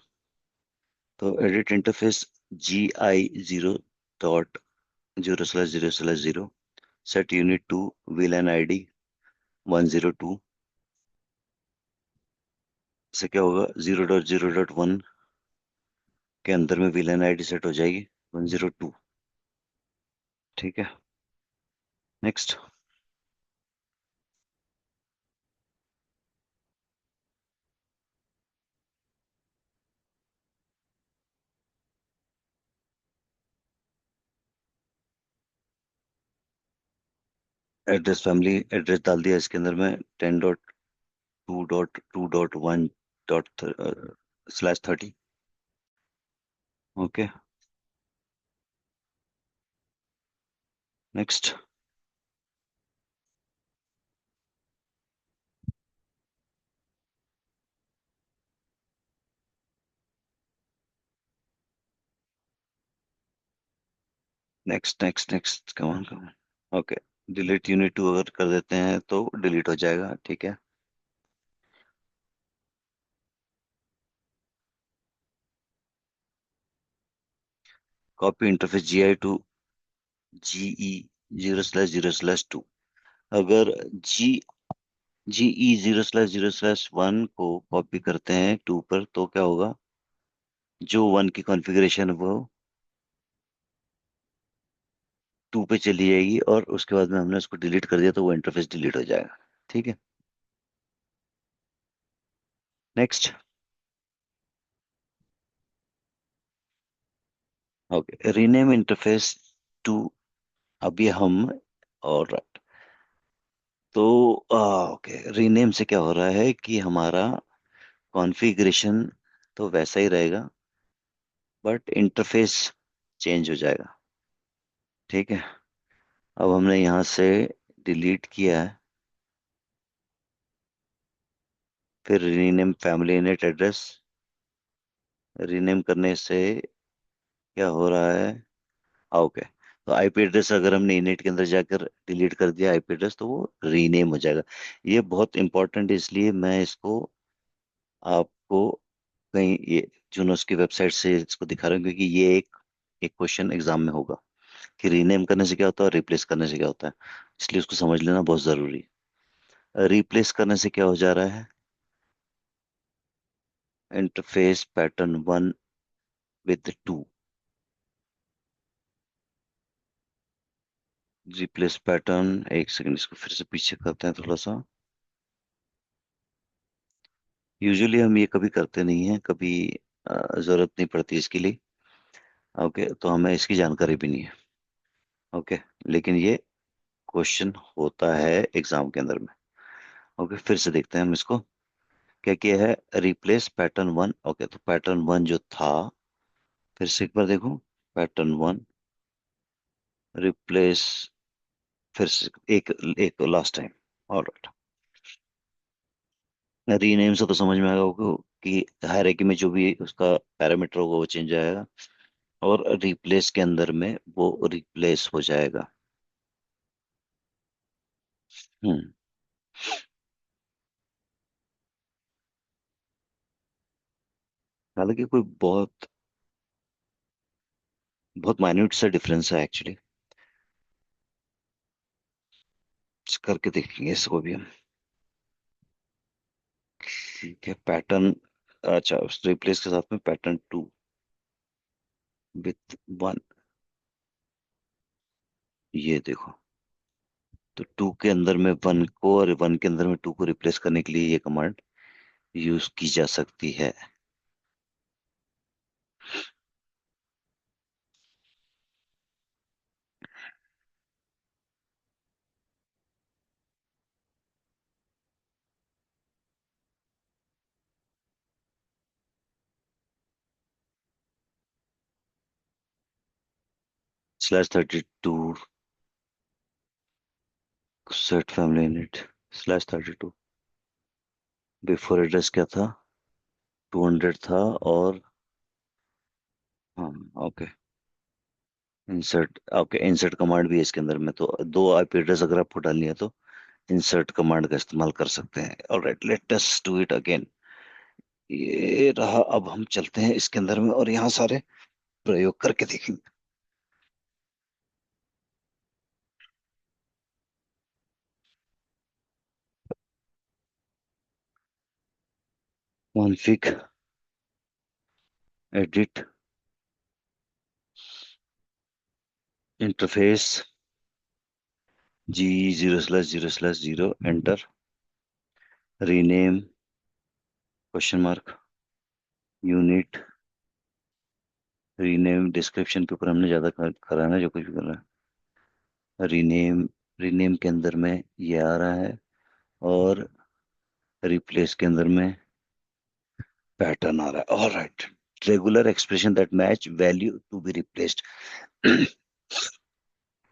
तो edit interface GI0.0/0/0, set unit to VLAN ID 102 से क्या होगा, 0.0.1 के अंदर में VLAN ID सेट हो जाएगी 102। ठीक है, नेक्स्ट। एड्रेस, फैमिली एड्रेस डाल दिया इसके अंदर में, 10.2.2.1./30। Okay, next. Next next next, come on come on. Okay, delete unit two अगर कर देते हैं तो डिलीट हो जाएगा, ठीक है। Copy interface GI to GE 0/0/2। अगर जी GE 0/0/1 को कॉपी करते हैं टू पर तो क्या होगा, जो वन की कॉन्फ़िगरेशन है वो टू पे चली जाएगी, और उसके बाद में हमने उसको डिलीट कर दिया तो वो इंटरफेस डिलीट हो जाएगा, ठीक है। Next. Okay, rename interface to. अभी हम, और तो ओके, रीनेम से क्या हो रहा है कि हमारा कॉन्फ़िगरेशन तो वैसा ही रहेगा, बट इंटरफेस चेंज हो जाएगा, ठीक है। अब हमने यहाँ से डिलीट किया है, फिर rename family init address. Rename करने से क्या हो रहा है, ओके, तो आईपी एड्रेस अगर हमने इनिट के अंदर जाकर डिलीट कर दिया आईपी एड्रेस तो वो रीनेम हो जाएगा। ये बहुत इंपॉर्टेंट है, इसलिए मैं इसको आपको कहीं ये जुनोस की वेबसाइट से इसको दिखा रहा हूँ, क्योंकि ये एक एक क्वेश्चन एग्जाम में होगा कि रीनेम करने से क्या होता है और रिप्लेस करने से क्या होता है, इसलिए उसको समझ लेना बहुत जरूरी है। रिप्लेस करने से क्या हो जा रहा है, interface pattern 1 with 2। Replace pattern, एक सेकंड इसको फिर से पीछे करते हैं थोड़ा सा। यूजुअली हम ये कभी करते नहीं हैं, कभी जरूरत नहीं पड़ती इसके लिए। ओके, तो हमें इसकी जानकारी भी नहीं है। ओके, लेकिन ये क्वेश्चन होता है एग्जाम के अंदर में। ओके, फिर से देखते हैं हम इसको, क्या किया है, रिप्लेस पैटर्न 1। ओके, तो पैटर्न 1 जो था, फिर से एक बार देखो, पैटर्न 1 रिप्लेस, फिर से एक एक लास्ट टाइम। और रीनेम से तो समझ में आएगा आपको कि हायरार्की में जो भी उसका पैरामीटर होगा वो चेंज आएगा, और रिप्लेस के अंदर में वो रिप्लेस हो जाएगा। हम्म। हालांकि कोई बहुत बहुत माइन्यूट सा डिफरेंस है एक्चुअली, करके देखेंगे इसको भी हम। ठीक है, पैटर्न, अच्छा, रिप्लेस के साथ में पैटर्न 2 विथ 1, ये देखो, तो 2 के अंदर में 1 को और 1 के अंदर में 2 को रिप्लेस करने के लिए ये कमांड यूज की जा सकती है। /32 set family unit /32 before address क्या था, 200 था, और हाँ, okay, insert, okay, insert command भी है इसके अंदर में, तो दो आईपी एड्रेस अगर आपको डालनी है तो इंसर्ट कमांड का इस्तेमाल कर सकते हैं। Alright, let us do it again. ये रहा, अब हम चलते हैं इसके अंदर में और यहाँ सारे प्रयोग करके देखेंगे। Config, edit, interface, G 0/0/0, enter, rename, question mark, unit, rename, description के ऊपर हमने ज्यादा करा है ना, जो कुछ भी कर रहा है, रीनेम, रीनेम के अंदर में ये आ रहा है, और रिप्लेस के अंदर में पैटर्न आ रहा है। Alright, regular expression that match value to be replaced.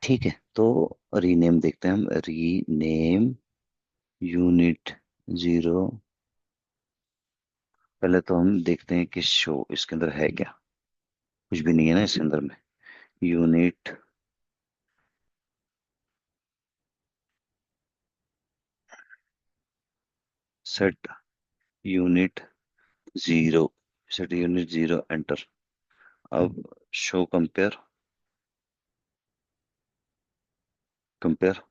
ठीक है, तो रीनेम देखते हैं हम, रीनेम यूनिट 0। पहले तो हम देखते हैं कि शो इसके अंदर है क्या, कुछ भी नहीं है ना इसके अंदर में। Unit set unit zero, set unit zero, enter. अब show compare, compare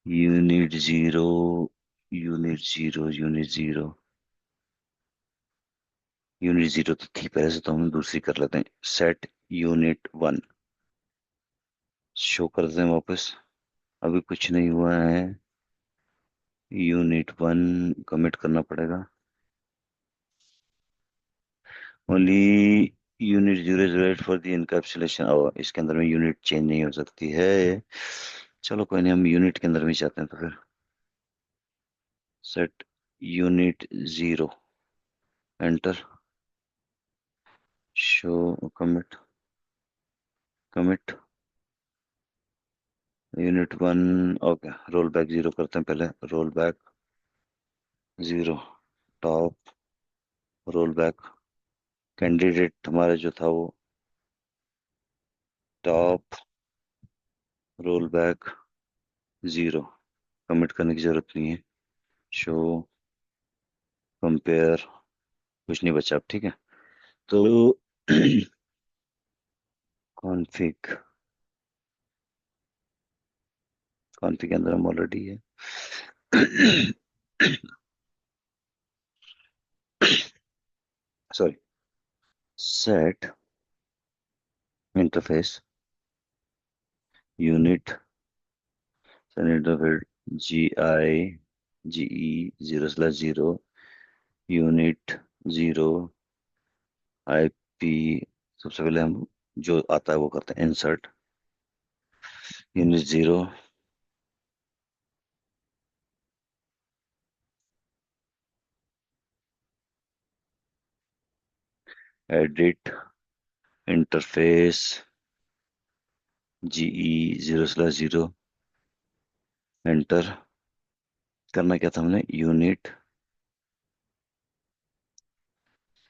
unit zero, unit zero, unit zero, unit zero तो थी पहले से, तो हम दूसरी कर लेते हैं। सेट यूनिट वन, शो कर देते हैं वापस। अभी कुछ नहीं हुआ है। यूनिट वन कमिट करना पड़ेगा। Only unit zero is right for the encapsulation. और इसके अंदर में यूनिट चेंज नहीं हो सकती है। चलो कोई नहीं, हम यूनिट के अंदर में जाते हैं तो फिर set unit zero, enter. Show commit, commit unit one. Okay, roll back zero करते हैं पहले। Roll back zero, top, roll back. Candidate हमारा जो था वो top, roll back zero. Commit करने की जरूरत नहीं है। शो कंपेयर, कुछ नहीं बचा अब, ठीक है। तो कॉन्फ़िग, कॉन्फ़िग के अंदर हम ऑलरेडी है। Sorry, set interface unit, interface G I, G E, zero slash zero, unit zero, I P. सबसे पहले हम जो आता है वो करते हैं, insert unit zero, edit interface G E, zero slash zero, enter. करना क्या था हमने, unit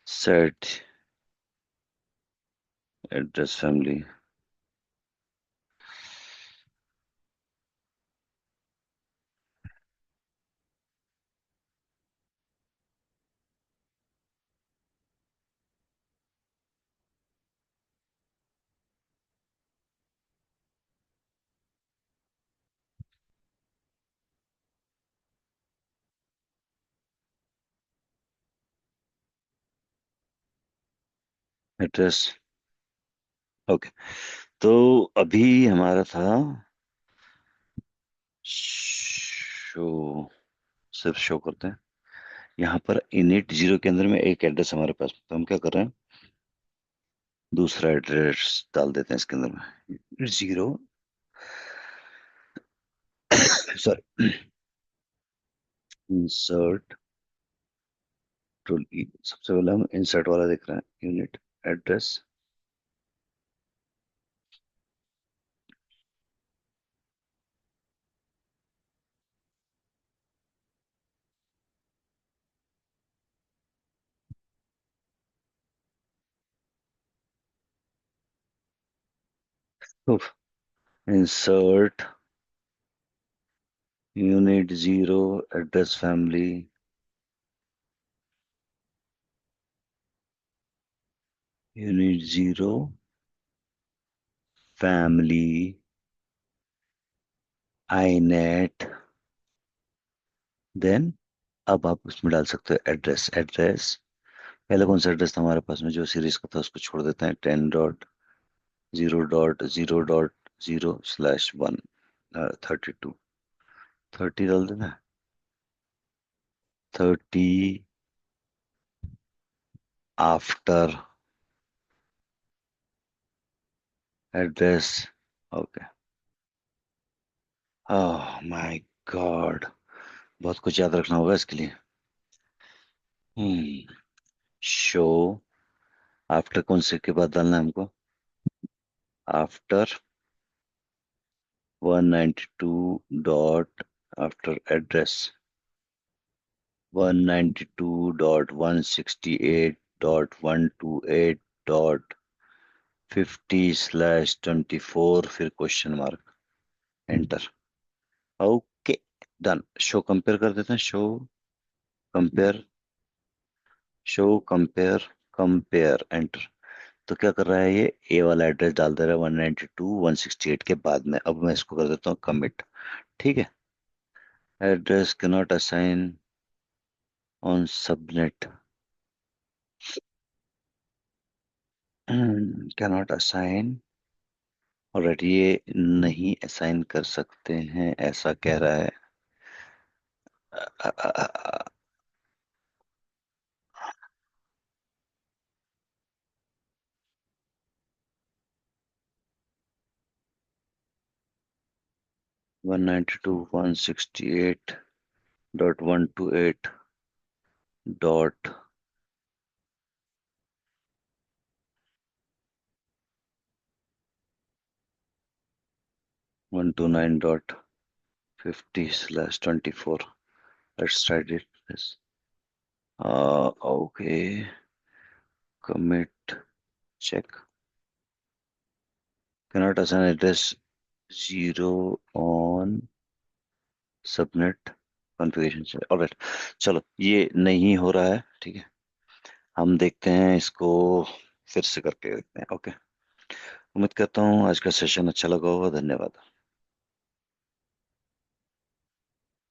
set address family. Address, okay. तो अभी हमारा था शो, सिर्फ शो करते हैं। यहाँ पर इनिट जीरो के अंदर में एक एड्रेस हमारे पास, तो हम क्या कर रहे हैं, दूसरा एड्रेस डाल देते हैं इसके अंदर में। Zero, sorry, insert tool E. सबसे पहले हम इंसर्ट वाला देख रहे हैं, unit address. Insert unit zero, address family, unit zero, family, inet. Then अब आप उसमें डाल सकते हो एड्रेस। एड्रेस पहले कौन सा एड्रेस था हमारे पास में, जो सीरीज का था उसको छोड़ देते हैं। 10.0.0.0/1, 32, 30 डाल देना। 30 after address, okay. Oh my God, बहुत कुछ याद रखना होगा इसके लिए। हम्म, शो आफ्टर कौन से के बाद डालना है हमको, आफ्टर 192 डॉट, आफ्टर एड्रेस 192.168.128.50/24, फिर question mark, enter. Okay, done. Show compare कर देते हैं। Compare show compare enter. तो क्या कर रहा है ये, ए वाला एड्रेस डाल दे रहा है 192.168 के बाद में। अब मैं इसको कर देता हूँ कमिट। ठीक है। Address cannot assign on subnet, cannot assign. Already ये नहीं असाइन कर सकते हैं ऐसा कह रहा है। 192.168.128 dot 129.50/24। Let's try this. Okay, commit, check, cannot assign address 0 on subnet configuration से। ऑलराइट, चलो ये नहीं हो रहा है। ठीक है, हम देखते हैं इसको, फिर से करके देखते हैं। ओके, उम्मीद करता हूँ आज का सेशन अच्छा लगा होगा। धन्यवाद।